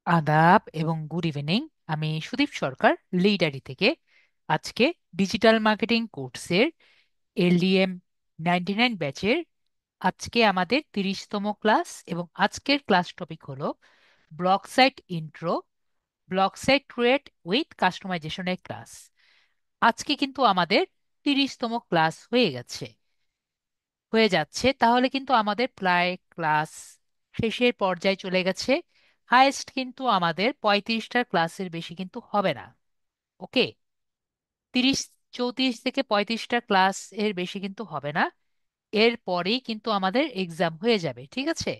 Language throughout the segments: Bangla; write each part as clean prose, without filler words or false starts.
আদাব এবং গুড ইভিনিং। আমি সুদীপ সরকার, লিডারি থেকে। আজকে ডিজিটাল মার্কেটিং কোর্সের এলডিএম 99 ব্যাচের আজকে আমাদের 30তম ক্লাস, এবং আজকের ক্লাস টপিক হলো blog site intro, blog site create with কাস্টমাইজেশনের ক্লাস। আজকে কিন্তু আমাদের 30তম ক্লাস হয়ে যাচ্ছে, তাহলে কিন্তু আমাদের প্রায় ক্লাস শেষের পর্যায়ে চলে গেছে। হায়েস্ট কিন্তু আমাদের 35টা ক্লাসের বেশি কিন্তু হবে না। ওকে, 34 থেকে 35টা ক্লাস এর বেশি কিন্তু হবে না। এরপরেই কিন্তু আমাদের এক্সাম হয়ে যাবে, ঠিক আছে?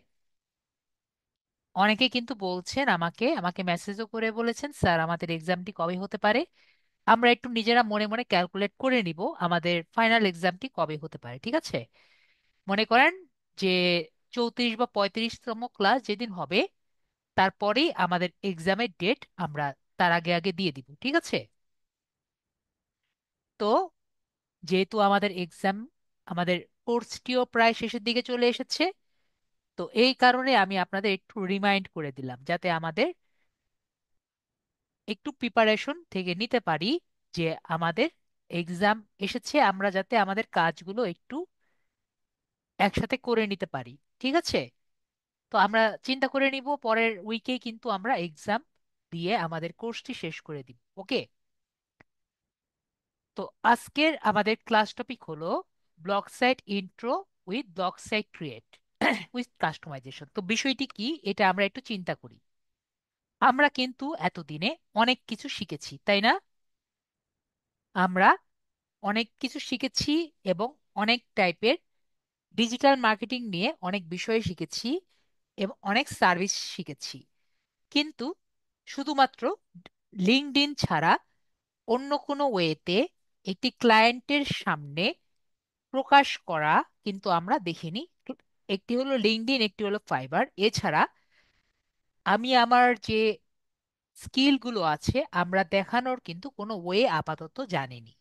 অনেকে কিন্তু বলছেন, আমাকে আমাকে মেসেজও করে বলেছেন, স্যার আমাদের এক্সামটি কবে হতে পারে। আমরা একটু নিজেরা মনে মনে ক্যালকুলেট করে নিব আমাদের ফাইনাল এক্সামটি কবে হতে পারে, ঠিক আছে? মনে করেন যে 34 বা 35তম ক্লাস যেদিন হবে, তারপরেই আমাদের এক্সামের ডেট আমরা তার আগে আগে দিয়ে দিব, ঠিক আছে? তো যেহেতু আমাদের এক্সাম, আমাদের কোর্সটিও প্রায় শেষের দিকে চলে এসেছে, তো এই কারণে আমি আপনাদের একটু রিমাইন্ড করে দিলাম যাতে আমাদের একটু প্রিপারেশন থেকে নিতে পারি, যে আমাদের এক্সাম এসেছে, আমরা যাতে আমাদের কাজগুলো একটু একসাথে করে নিতে পারি, ঠিক আছে? তো আমরা চিন্তা করে নিব, পরের উইকেই কিন্তু আমরা এক্সাম দিয়ে আমাদের কোর্সটি শেষ করে দিব। ওকে, তো আজকের আমাদের ক্লাস টপিক হলো blog site intro with blog site create with customization. তো বিষয়টি কি, এটা আমরা একটু চিন্তা করি। আমরা কিন্তু এতদিনে অনেক কিছু শিখেছি, তাই না? আমরা অনেক কিছু শিখেছি এবং অনেক টাইপের ডিজিটাল মার্কেটিং নিয়ে অনেক বিষয় শিখেছি এবং অনেক সার্ভিস শিখেছি। কিন্তু শুধুমাত্র লিঙ্কডইন ছাড়া অন্য কোনো ওয়েতে একটি ক্লায়েন্টের সামনে প্রকাশ করা কিন্তু আমরা দেখিনি। একটি হলো লিঙ্কডইন, একটি হলো ফাইবার। এছাড়া আমি আমার যে স্কিলগুলো আছে আমরা দেখানোর কিন্তু কোনো ওয়ে আপাতত জানিনি,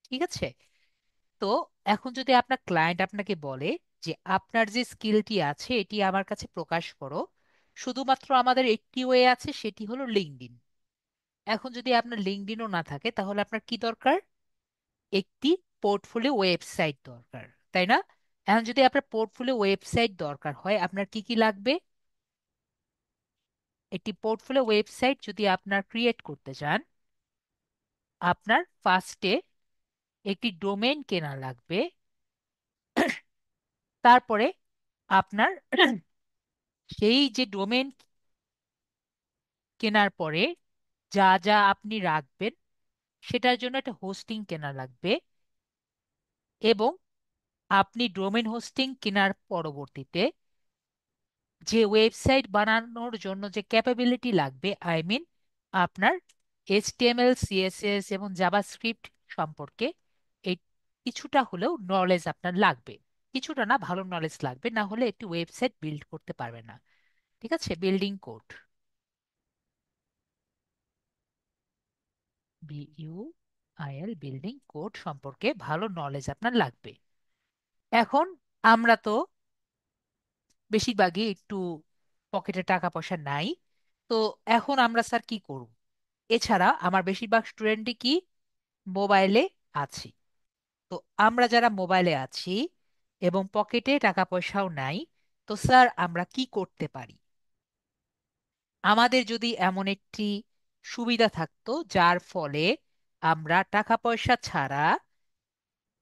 ঠিক আছে? তো এখন যদি আপনার ক্লায়েন্ট আপনাকে বলে যে আপনার যে স্কিলটি আছে এটি আমার কাছে প্রকাশ করো, শুধুমাত্র আমাদের একটি ওয়ে আছে, সেটি হলো লিঙ্কডইন। এখন যদি আপনার লিঙ্কডইনও না থাকে, তাহলে আপনার কি দরকার? একটি পোর্টফোলিও ওয়েবসাইট দরকার, তাই না? এখন যদি আপনার পোর্টফোলিও ওয়েবসাইট দরকার হয়, আপনার কি কি লাগবে? একটি পোর্টফোলিও ওয়েবসাইট যদি আপনার ক্রিয়েট করতে চান, আপনার ফার্স্টে একটি ডোমেইন কেনা লাগবে। তারপরে আপনার সেই যে ডোমেইন কেনার পরে যা যা আপনি রাখবেন, সেটার জন্য একটা হোস্টিং কেনা লাগবে। এবং আপনি ডোমেইন হোস্টিং কেনার পরবর্তীতে যে ওয়েবসাইট বানানোর জন্য যে ক্যাপাবিলিটি লাগবে, আই মিন আপনার এইচটিএমএল, সিএসএস এবং জাভাস্ক্রিপ্ট সম্পর্কে এই কিছুটা হলেও নলেজ আপনার লাগবে। কিছুটা না, ভালো নলেজ লাগবে, না হলে একটি ওয়েবসাইট বিল্ড করতে পারবে না, ঠিক আছে? বিল্ডিং কোড, বিইউআইএল, বিল্ডিং কোড সম্পর্কে ভালো নলেজ আপনার লাগবে। এখন আমরা তো বেশিরভাগই একটু পকেটে টাকা পয়সা নাই। তো এখন আমরা স্যার কি করব? এছাড়া আমার বেশিরভাগ স্টুডেন্টই কি মোবাইলে আছি। তো আমরা যারা মোবাইলে আছি এবং পকেটে টাকা পয়সাও নাই, তো স্যার আমরা কি করতে পারি? আমাদের যদি এমন একটি সুবিধা থাকতো যার ফলে আমরা টাকা পয়সা ছাড়া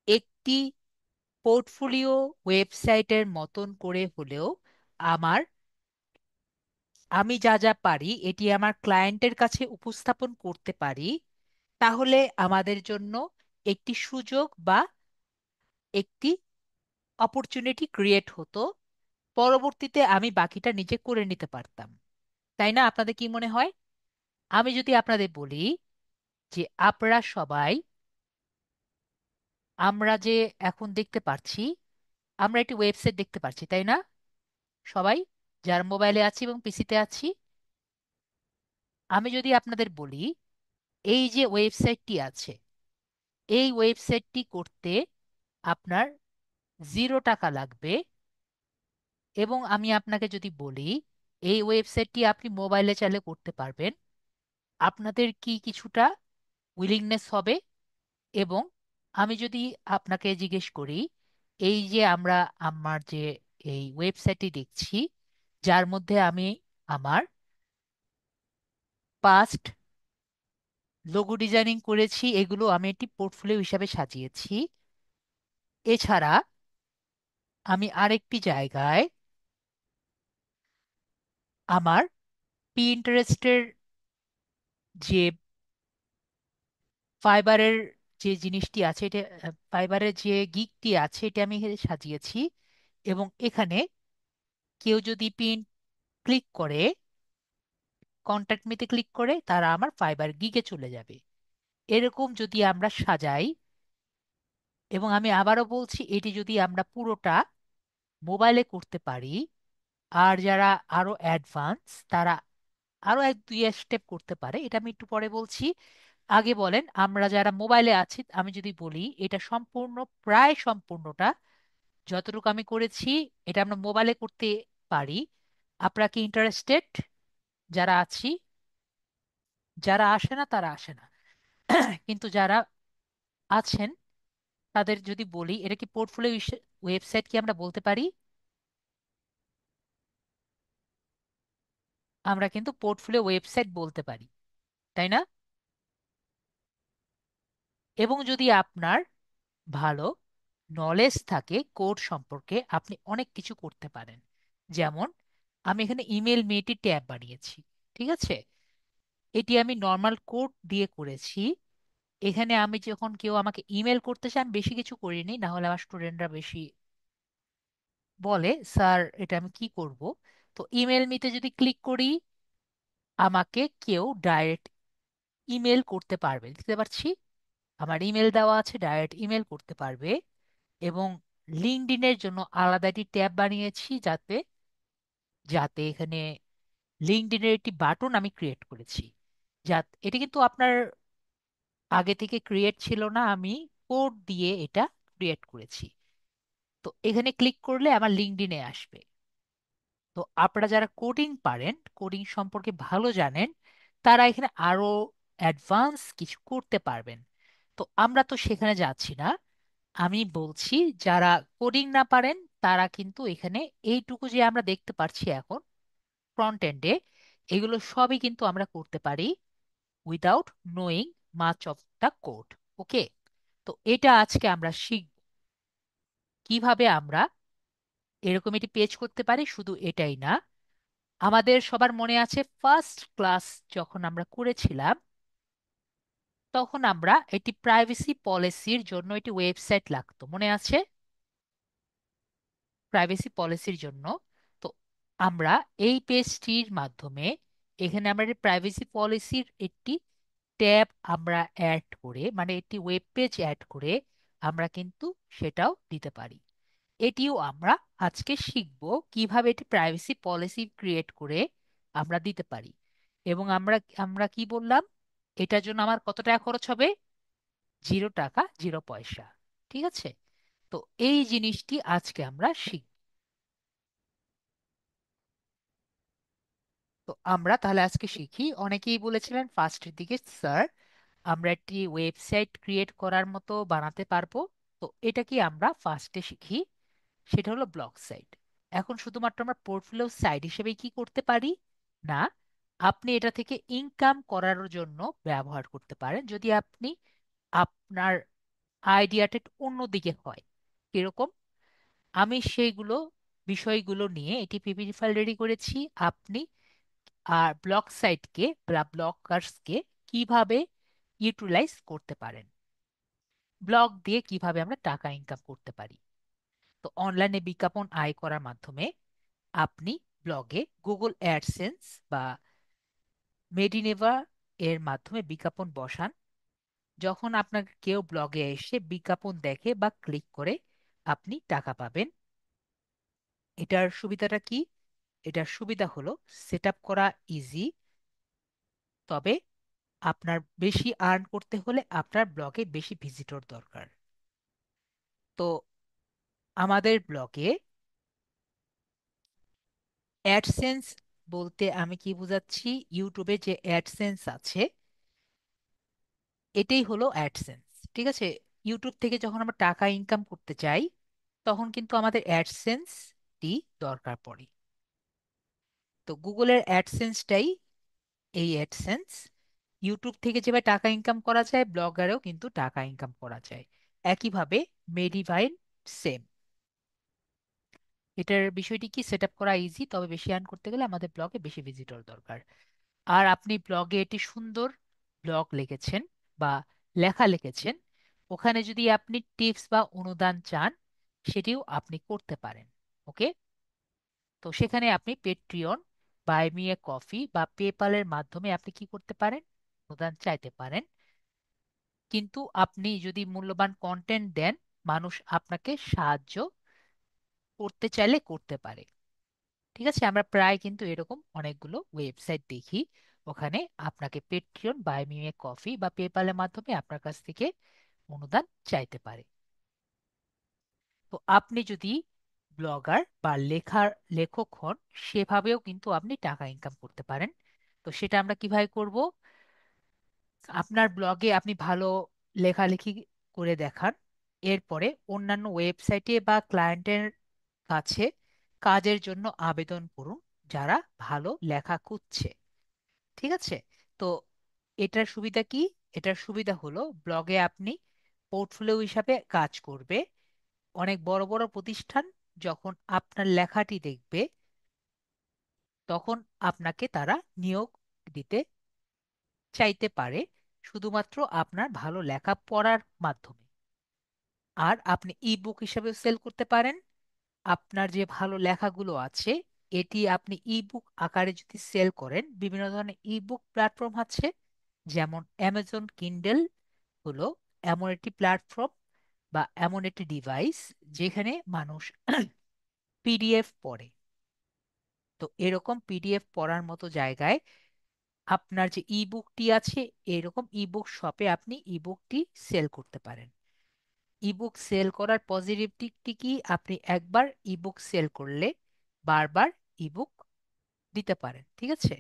একটি পোর্টফোলিও ওয়েবসাইটের মতন করে হলেও আমার আমি যা যা পারি এটি আমার ক্লায়েন্টের কাছে উপস্থাপন করতে পারি, তাহলে আমাদের জন্য একটি সুযোগ বা একটি অপরচুনিটি ক্রিয়েট হতো। পরবর্তীতে আমি বাকিটা নিজে করে নিতে পারতাম, তাই না? আপনাদের কি মনে হয়? আমি যদি আপনাদের বলি যে আপনারা সবাই, আমরা যে এখন দেখতে পাচ্ছি, আমরা একটি ওয়েবসাইট দেখতে পাচ্ছি, তাই না? সবাই যার মোবাইলে আছি এবং পিসিতে আছি, আমি যদি আপনাদের বলি এই যে ওয়েবসাইটটি আছে, এই ওয়েবসাইটটি করতে আপনার 0 টাকা লাগবে। এবং আমি আপনাকে যদি বলি এই ওয়েবসাইটটি আপনি মোবাইলে চাইলে করতে পারবেন। আপনাদের কি কিছুটা উইলিংনেস হবে? এবং আমি যদি আপনাকে জিজ্ঞেস করি, এই যে আমরা আমার যে এই ওয়েবসাইটটি দেখছি, যার মধ্যে আমি আমার পাস্ট লোগো ডিজাইনিং করেছি, এগুলো আমি একটি পোর্টফোলিও হিসাবে সাজিয়েছি। এছাড়া আমি আরেকটি জায়গায় আমার পিন্টারেস্টের যে ফাইবারের যে জিনিসটি আছে, এটা ফাইবারের যে গিকটি আছে, এটা আমি এখানে সাজিয়েছি। এবং এখানে কেউ যদি পিন ক্লিক করে, কন্ট্যাক্ট মিতে ক্লিক করে, তারা আমার ফাইবার গিগে চলে যাবে। এরকম যদি আমরা সাজাই, এবং আমি আবারও বলছি, এটি যদি আমরা পুরোটা মোবাইলে করতে পারি, আর যারা আরো অ্যাডভান্স, তারা আরো এক দুই স্টেপ করতে পারে, এটা আমি একটু পরে বলছি। আগে বলেন, আমরা যারা মোবাইলে আছি, আমি যদি বলি এটা সম্পূর্ণ, প্রায় সম্পূর্ণটা যতটুকু আমি করেছি, এটা আমরা মোবাইলে করতে পারি। আপনারা কি ইন্টারেস্টেড? যারা আছি, যারা আসে না তারা আসে না, কিন্তু যারা আছেন তাদের যদি বলি, এটা কি পোর্টফোলিও ওয়েবসাইট কি আমরা বলতে পারি? আমরা কিন্তু পোর্টফোলিও ওয়েবসাইট বলতে পারি, তাই না? এবং যদি আপনার ভালো নলেজ থাকে কোড সম্পর্কে, আপনি অনেক কিছু করতে পারেন। যেমন আমি এখানে ইমেল মেয়েটি ট্যাব বানিয়েছি, ঠিক আছে? এটি আমি নর্মাল কোড দিয়ে করেছি। এখানে আমি যখন কেউ আমাকে ইমেল করতে চায়, আমি বেশি কিছু করিনি, না হলে আমার স্টুডেন্টরা বেশি বলে, স্যার এটা আমি কি করব। তো ইমেল মিতে যদি ক্লিক করি, আমাকে কেউ ডাইরেক্ট ইমেল করতে পারবে, দেখতে পাচ্ছি আমার ইমেল দেওয়া আছে, ডাইরেক্ট ইমেল করতে পারবে। এবং লিঙ্কডইনের জন্য আলাদা একটি ট্যাব বানিয়েছি, যাতে যাতে এখানে লিঙ্কডইনের একটি বাটন আমি ক্রিয়েট করেছি। এটা কিন্তু আপনার আগে থেকে ক্রিয়েট ছিল না, আমি কোড দিয়ে এটা ক্রিয়েট করেছি। তো এখানে ক্লিক করলে আমার লিঙ্কডইনে আসবে। তো আপনারা যারা কোডিং পারেন, কোডিং সম্পর্কে ভালো জানেন, তারা এখানে আরো অ্যাডভান্স কিছু করতে পারবেন। তো আমরা তো সেখানে যাচ্ছি না। আমি বলছি, যারা কোডিং না পারেন, তারা কিন্তু এখানে এইটুকু যে আমরা দেখতে পাচ্ছি এখন ফ্রন্ট এন্ডে, এগুলো সবই কিন্তু আমরা করতে পারি without knowing much of the code. Okay, তো এটা আজকে আমরা শিখব কিভাবে আমরা এরকম একটি পেজ করতে পারি। শুধু এটাই না, আমাদের সবার মনে আছে ফার্স্ট ক্লাস যখন আমরা করেছিলাম, তখন আমরা একটি প্রাইভেসি পলিসির জন্য একটি ওয়েবসাইট লাগতো, মনে আছে? প্রাইভেসি পলিসির জন্য। তো আমরা এই পেজটির মাধ্যমে এখানে আমরা প্রাইভেসি পলিসির একটি ট্যাব আমরা অ্যাড করে, মানে একটি ওয়েব পেজ অ্যাড করে আমরা কিন্তু সেটাও দিতে পারি। এটিও আমরা আজকে শিখব কিভাবে এটি প্রাইভেসি পলিসি ক্রিয়েট করে আমরা দিতে পারি। এবং আমরা আমরা কি বললাম, এটার জন্য আমার কত টাকা খরচ হবে? 0 টাকা, 0 পয়সা। ঠিক আছে? তো এই জিনিসটি আজকে আমরা শিখব। তো আমরা তাহলে আজকে শিখি। অনেকেই বলেছিলেন ফার্স্টের দিকে, স্যার আমরা একটি ওয়েবসাইট ক্রিয়েট করার মতো বানাতে পারবো। তো এটা কি আমরা ফার্স্টে শিখি, সেটা হলো ব্লগ সাইট। এখন শুধুমাত্র আমরা পোর্টফোলিও সাইট হিসেবে কি করতে পারি? না, আপনি এটা থেকে ইনকাম করার জন্য ব্যবহার করতে পারেন, যদি আপনি আপনার আইডিয়াটা একটু অন্যদিকে হয়। কিরকম? আমি সেইগুলো বিষয়গুলো নিয়ে এটি পিপিটি ফাইল রেডি করেছি। আপনি আর ব্লগ সাইটকে বা ব্লগার্সকে কিভাবে ইউটিলাইজ করতে পারেন, ব্লগ দিয়ে কিভাবে আমরা টাকা ইনকাম করতে পারি। তো অনলাইনে বিজ্ঞাপন আয় করার মাধ্যমে আপনি ব্লগে গুগল অ্যাডসেন্স বা মেডিনেভার এর মাধ্যমে বিজ্ঞাপন বসান। যখন আপনার কেউ ব্লগে এসে বিজ্ঞাপন দেখে বা ক্লিক করে, আপনি টাকা পাবেন। এটার সুবিধাটা কি? এটার সুবিধা হলো সেট আপ করা ইজি, তবে আপনার বেশি আর্ন করতে হলে আপনার ব্লগে বেশি ভিজিটর দরকার। তো আমাদের ব্লগে অ্যাডসেন্স বলতে আমি কি বোঝাচ্ছি, ইউটিউবে যে অ্যাডসেন্স আছে এটাই হলো অ্যাডসেন্স। ঠিক আছে, ইউটিউব থেকে যখন আমরা টাকা ইনকাম করতে চাই তখন কিন্তু আমাদের অ্যাডসেন্সটি দরকার পড়ে। তো গুগলের অ্যাডসেন্সটাই এই অ্যাডসেন্স। ইউটিউব থেকে যেভাবে টাকা ইনকাম করা যায় ব্লগারেও কিন্তু টাকা ইনকাম করা যায় একইভাবে। মেডিভাইন সেম। এটার বিষয়টি কি, সেট আপ করা ইজি, তবে বেশি আর্ন করতে গেলে আমাদের ব্লগে বেশি ভিজিটর দরকার। আর আপনি ব্লগে এটি সুন্দর ব্লগ লিখেছেন বা লেখা লিখেছেন, ওখানে যদি আপনি টিপস বা অনুদান চান সেটিও আপনি করতে পারেন। ওকে, তো সেখানে আপনি Patreon, buy me a coffee বা পেপালের মাধ্যমে আপনি কি করতে পারেন, অনুদান চাইতে পারেন। কিন্তু আপনি যদি মূল্যবান কন্টেন্ট দেন, মানুষ আপনাকে সাহায্য করতে চাইলে করতে পারে। ঠিক আছে, আমরা প্রায় কিন্তু এরকম অনেকগুলো ওয়েবসাইট দেখি, ওখানে আপনাকে Patreon, buy me a coffee বা পেপালের মাধ্যমে আপনার কাছ থেকে অনুদান চাইতে পারে। তো আপনি যদি ব্লগার বা লেখক হন, সেভাবেও কিন্তু আপনি টাকা ইনকাম করতে পারেন। তো সেটা আমরা কিভাবে করব? আপনার ব্লগে আপনি ভালো লেখালেখি করে দেখান, এরপরে অন্যান্য ওয়েবসাইটে বা ক্লায়েন্টের কাছে কাজের জন্য আবেদন করুন যারা ভালো লেখা খুঁজছে। ঠিক আছে, তো এটার সুবিধা কি? এটার সুবিধা হলো ব্লগে আপনি পোর্টফোলিও হিসাবে কাজ করবে। অনেক বড় বড় প্রতিষ্ঠান যখন আপনার লেখাটি দেখবে তখন আপনাকে তারা নিয়োগ দিতে চাইতে পারে শুধুমাত্র আপনার ভালো লেখা পড়ার মাধ্যমে। আর আপনি ই বুক হিসাবে সেল করতে পারেন। আপনার যে ভালো লেখাগুলো আছে এটি আপনি ই বুক আকারে যদি সেল করেন, বিভিন্ন ধরনের ই বুক প্ল্যাটফর্ম আছে, যেমন অ্যামাজন কিন্ডেল হলো এমন একটি প্ল্যাটফর্ম বা এমন একটি ডিভাইস যেখানে মানুষ পিডিএফ পড়ে। তো এরকম পিডিএফ পড়ার মতো জায়গায় আপনার যে ই বুকটি আছে, এরকম ই বুক শপে আপনি ই বুকটি সেল করতে পারেন। ইবুক সেল করার পজিটিভ দিকটি কি, আপনি একবার ইবুক সেল করলে বারবার ইবুক দিতে পারেন। ঠিক আছে,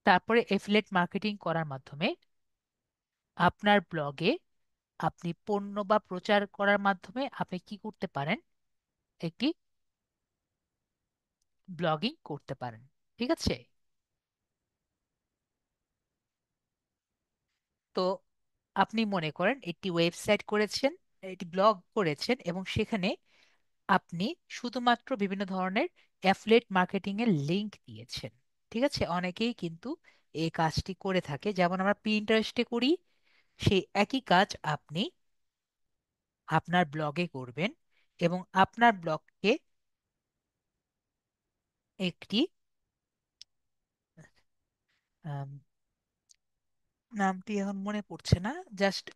তারপরে এফিলেট মার্কেটিং করার মাধ্যমে আপনার ব্লগে আপনি পণ্য বা প্রচার করার মাধ্যমে আপনি কি করতে পারেন, একটি ব্লগিং করতে পারেন। ঠিক আছে, তো আপনি মনে করেন একটি ওয়েবসাইট করেছেন, একটি ব্লগ করেছেন এবং সেখানে আপনি শুধুমাত্র বিভিন্ন ধরনের অ্যাফিলিয়েট মার্কেটিং এর লিংক দিয়েছেন। ঠিক আছে, অনেকেই কিন্তু এই কাজটি করে থাকে, যেমন আমরা পিন্টারেস্টে করি, সেই একই কাজ আপনি আপনার ব্লগে করবেন এবং আপনার ব্লগকে একটি আম, নামটি এখন মনে পড়ছে না, জাস্ট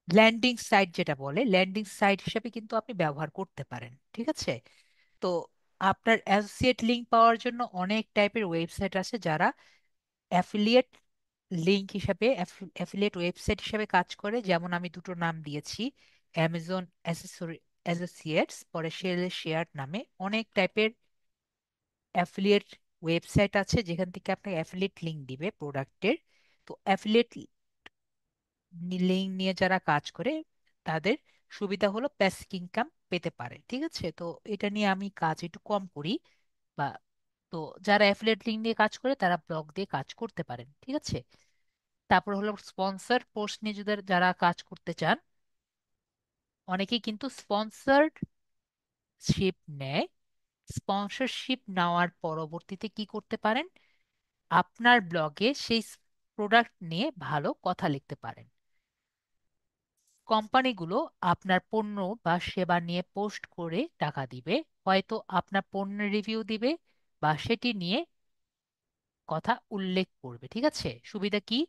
ল্যান্ডিং সাইট, যেটা বলে ল্যান্ডিং সাইট হিসেবে কিন্তু আপনি ব্যবহার করতে পারেন। ঠিক আছে, তো আপনার অ্যাসোসিয়েট লিংক পাওয়ার জন্য অনেক টাইপের ওয়েবসাইট আছে যারা অ্যাফিলিয়েট লিংক হিসাবে, অ্যাফিলিয়েট ওয়েবসাইট হিসাবে কাজ করে, যেমন আমি দুটো নাম দিয়েছি, অ্যামাজন অ্যাসোসিয়েটস, পরে সেল শেয়ার নামে অনেক টাইপের অ্যাফিলিয়েট ওয়েবসাইট আছে যেখান থেকে আপনাকে অ্যাফিলিয়েট লিংক দিবে প্রোডাক্টের। তো অ্যাফিলিয়েট লিংক নিয়ে যারা কাজ করে তাদের সুবিধা হলো প্যাসিভ ইনকাম পেতে পারে। ঠিক আছে, তো এটা নিয়ে আমি কাজ একটু কম করি, বা তো যারা অ্যাফিলিয়েট লিংক নিয়ে কাজ করে তারা ব্লগ দিয়ে কাজ করতে পারেন। ঠিক আছে, তারপর হলো স্পন্সর পোস্ট নিয়ে যদি যারা কাজ করতে চান, অনেকেই কিন্তু স্পন্সরশিপ নেয়। স্পন্সরশিপ নেওয়ার পরবর্তীতে কি করতে পারেন, আপনার ব্লগে সেই প্রোডাক্ট নিয়ে ভালো কথা লিখতে পারেন। কোম্পানিগুলো আপনার পণ্য বা সেবা নিয়ে পোস্ট করে টাকা দিবে, হয়তো আপনার পণ্যের রিভিউ দিবে বা সেটি নিয়ে কথা উল্লেখ করবে। ঠিক আছে, সুবিধা কি,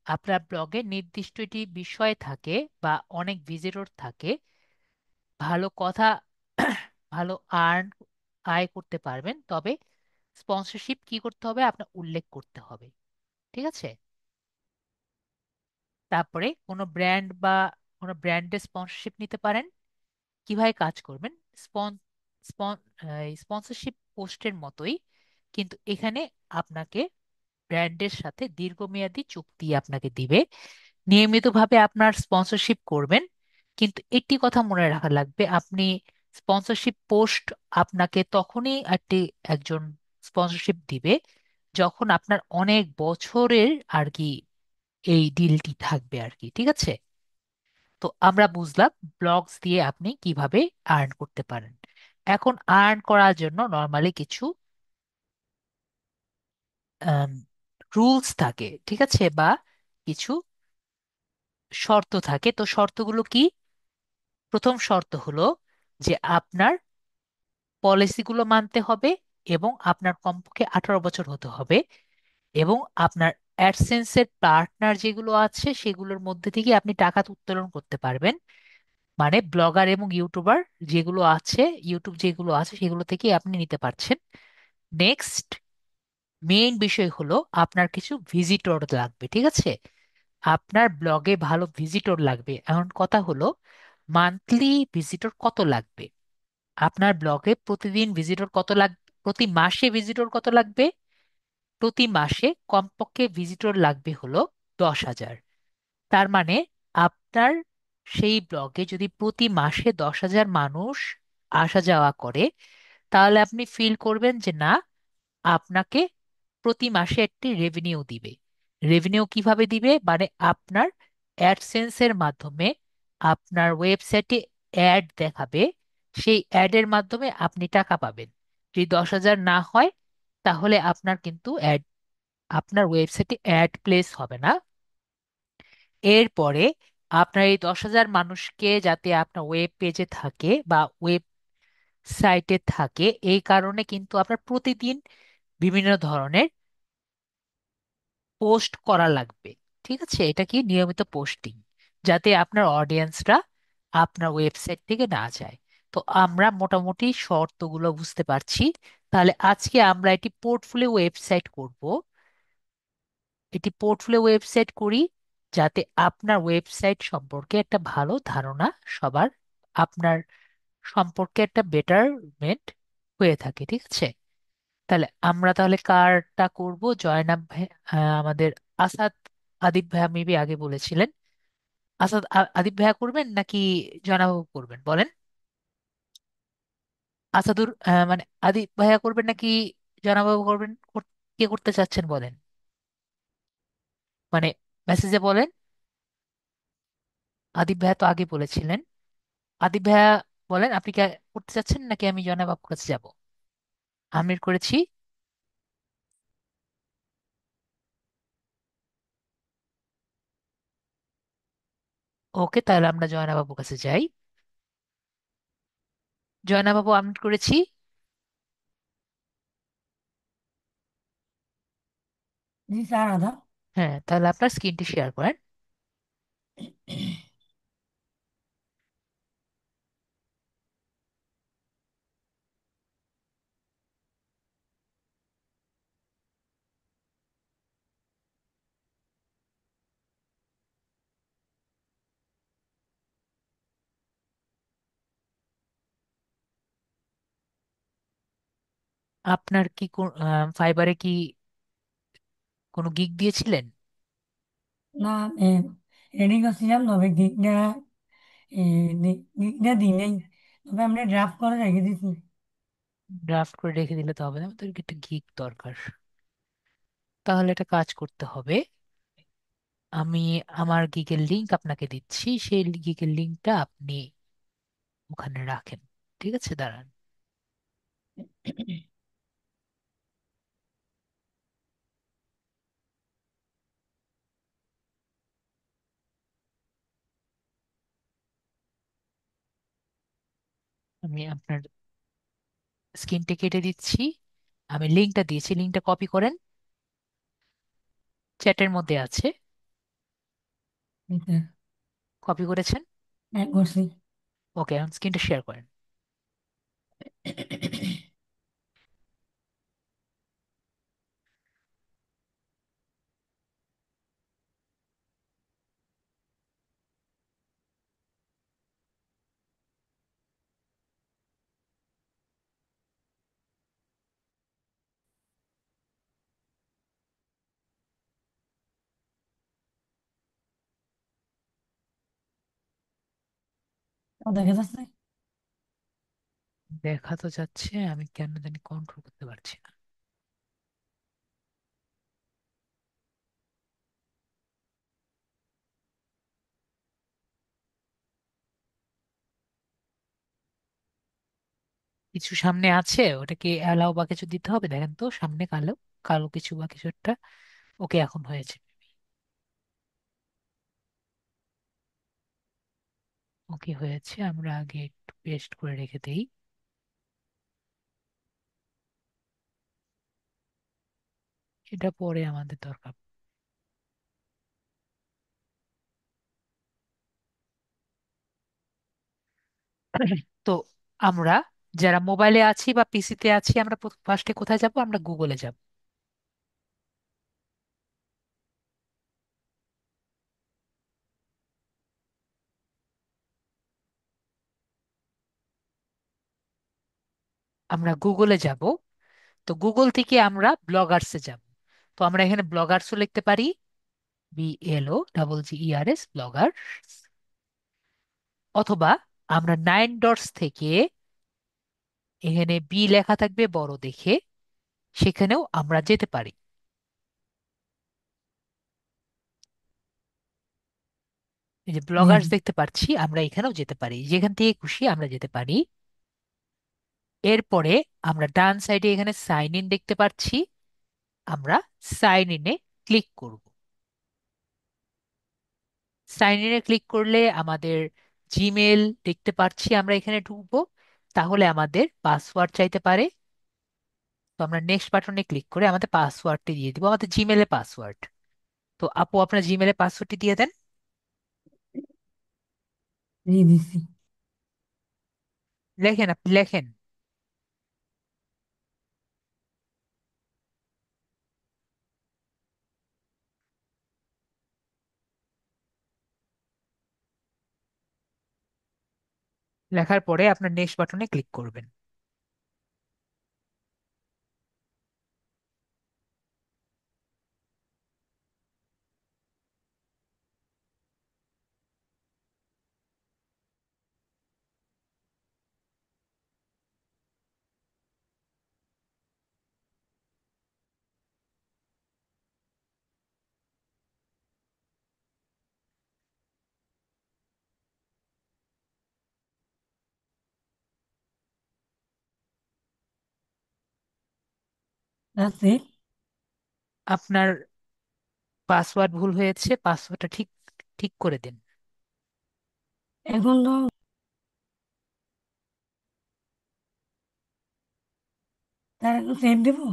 আপনার ব্লগে নির্দিষ্ট একটি বিষয় থাকে বা অনেক ভিজিটর থাকে, ভালো কথা ভালো আয় করতে পারবেন। তবে স্পন্সরশিপ কি করতে হবে, আপনার উল্লেখ করতে হবে। ঠিক আছে, তারপরে কোনো ব্র্যান্ডের স্পন্সরশিপ নিতে পারেন, কিভাবে কাজ করবেন, স্পন স্পন্সরশিপ পোস্টের মতোই, কিন্তু এখানে আপনাকে ব্র্যান্ডের সাথে দীর্ঘমেয়াদী চুক্তি আপনাকে দিবে। নিয়মিতভাবে আপনার স্পন্সরশিপ করবেন, কিন্তু একটি কথা মনে রাখা লাগবে, আপনি স্পন্সরশিপ পোস্ট আপনাকে তখনই একজন স্পন্সরশিপ দিবে যখন আপনার অনেক বছরের আর কি এই ডিলটি থাকবে আর কি, ঠিক আছে? তো আমরা বুঝলাম ব্লগস দিয়ে আপনি কিভাবে আর্ন করতে পারেন। এখন আর্ন করার জন্য নর্মালি কিছু রুলস থাকে, ঠিক আছে, বা কিছু শর্ত থাকে। তো শর্তগুলো কি? প্রথম শর্ত হলো যে আপনার পলিসিগুলো মানতে হবে, এবং আপনার কমপক্ষে 18 বছর হতে হবে, এবং আপনার অ্যাডসেন্সের পার্টনার যেগুলো আছে সেগুলোর মধ্যে থেকে আপনি টাকা উত্তোলন করতে পারবেন। মানে ব্লগার এবং ইউটিউবার যেগুলো আছে, ইউটিউব যেগুলো আছে সেগুলো থেকে আপনি নিতে পারছেন। নেক্সট মেইন বিষয় হলো আপনার কিছু ভিজিটর লাগবে, ঠিক আছে? আপনার ব্লগে ভালো ভিজিটর লাগবে। এখন কথা হলো, মান্থলি ভিজিটর কত লাগবে? আপনার ব্লগে প্রতিদিন ভিজিটর কত লাগবে? প্রতি মাসে ভিজিটর কত লাগবে? প্রতি মাসে কমপক্ষে ভিজিটর লাগবে হলো 10,000। তার মানে আপনার সেই ব্লগে যদি প্রতি মাসে 10,000 মানুষ আসা যাওয়া করে, তাহলে আপনি ফিল করবেন যে না, আপনাকে প্রতি মাসে একটি রেভিনিউ দিবে। রেভিনিউ কিভাবে দিবে? মানে আপনার অ্যাডসেন্সের মাধ্যমে আপনার ওয়েবসাইটে অ্যাড দেখাবে, সেই অ্যাডের মাধ্যমে আপনি টাকা পাবেন। যদি 10,000 না হয়, তাহলে আপনার কিন্তু আপনার ওয়েবসাইটে অ্যাড প্লেস হবে না। এরপরে আপনার এই 10,000 মানুষকে যাতে আপনার ওয়েব পেজে থাকে বা ওয়েবসাইটে থাকে, এই কারণে কিন্তু আপনার প্রতিদিন বিভিন্ন ধরনের পোস্ট করা লাগবে, ঠিক আছে? এটা কি নিয়মিত পোস্টিং, যাতে আপনার অডিয়েন্সরা আপনার ওয়েবসাইট থেকে না যায়। তো আমরা মোটামুটি শর্তগুলো বুঝতে পারছি। তাহলে আজকে আমরা এটি পোর্টফোলিও ওয়েবসাইট করব। এটি পোর্টফোলিও ওয়েবসাইট করি যাতে আপনার ওয়েবসাইট সম্পর্কে একটা ভালো ধারণা সবার, আপনার সম্পর্কে একটা বেটারমেন্ট হয়ে থাকে, ঠিক আছে? তাহলে কারটা করব? জয়নাব ভাই, আমাদের আসাদ, আদিব ভাইয়া মেবি আগে বলেছিলেন। আদিব ভাইয়া করবেন নাকি জয়নাবাবু করবেন বলেন? মানে আদিব ভাইয়া করবেন নাকি জয়নাবাবু করবেন? কে করতে চাচ্ছেন বলেন, মানে মেসেজে বলেন। আদিব ভাইয়া তো আগে বলেছিলেন। আদিব ভাইয়া বলেন, আপনি কি করতে চাচ্ছেন নাকি আমি জয়নাবাবুর কাছে যাব? আমির করেছি। ওকে, তাহলে আমরা জয়নাবাবুর কাছে যাই। জয়নাবাবু আমির করেছি। जी चाह रहा था। হ্যাঁ, তাহলে আপনার স্ক্রিনটি শেয়ার করেন। আপনার কি ফাইবারে কি কোনো গিগ দিয়েছিলেন? না রেডি করছিলাম তবে গিকটা গিকটা দিই নেই, তবে আমরা ড্রাফট করে রেখে দিছি। ড্রাফট করে রেখে দিলে তো হবে না, আমাদের একটা গিগ দরকার। তাহলে একটা কাজ করতে হবে, আমি আমার গিগের লিংক আপনাকে দিচ্ছি, সেই গিগের লিংকটা আপনি ওখানে রাখেন, ঠিক আছে? দাঁড়ান, আমি আপনার স্ক্রিনটা কেটে দিচ্ছি। আমি লিংকটা দিয়েছি, লিংকটা কপি করেন, চ্যাটের মধ্যে আছে। এটা কপি করেছেন? এক করছি। ওকে, এখন স্ক্রিনটা শেয়ার করেন। ও দেখা যাচ্ছে। দেখা তো যাচ্ছে, আমি কেন জানি কন্ট্রোল করতে পারছি না। কিছু সামনে আছে, ওটাকে অ্যালাউ বা কিছু দিতে হবে, দেখেন তো সামনে কালো, কালো কিছু বা কিছু একটা। ওকে, এখন হয়েছে। ওকে হয়েছে, আমরা আগে একটু পেস্ট করে রেখে দেই। এটা পরে আমাদের দরকার। তো আমরা যারা মোবাইলে আছি বা পিসিতে আছি, আমরা ফার্স্টে কোথায় যাব? আমরা গুগলে যাব। আমরা গুগলে যাব। তো গুগল থেকে আমরা ব্লগার্সে যাব। তো আমরা এখানে ব্লগার্সও লিখতে পারি, BLOGGERS, ব্লগার। অথবা আমরা 9 ডটস থেকে, এখানে বি লেখা থাকবে বড় দেখে, সেখানেও আমরা যেতে পারি। এই যে জি ব্লগার্স জি। দেখতে পাচ্ছি, আমরা এখানেও যেতে পারি, যেখান থেকে খুশি আমরা যেতে পারি। এরপরে আমরা ডান সাইডে এখানে সাইন ইন দেখতে পাচ্ছি, আমরা সাইন ইনে ক্লিক করব। সাইন ইনে ক্লিক করলে আমাদের জিমেল দেখতে পাচ্ছি, আমরা এখানে ঢুকবো। তাহলে আমাদের পাসওয়ার্ড চাইতে পারে। তো আমরা নেক্সট বাটনে ক্লিক করে আমাদের পাসওয়ার্ডটি দিয়ে দিব, আমাদের জিমেলের পাসওয়ার্ড। তো আপু, আপনার জিমেলের পাসওয়ার্ডটি দিয়ে দেন। জি দিচ্ছি। লেখেন, আপনি লেখেন। লেখার পরে আপনার নেক্সট বাটনে ক্লিক করবেন। আছে। আপনার পাসওয়ার্ড ভুল হয়েছে, পাসওয়ার্ডটা ঠিক ঠিক করে দিন। এখন তো তার একটু সেভ দেবো।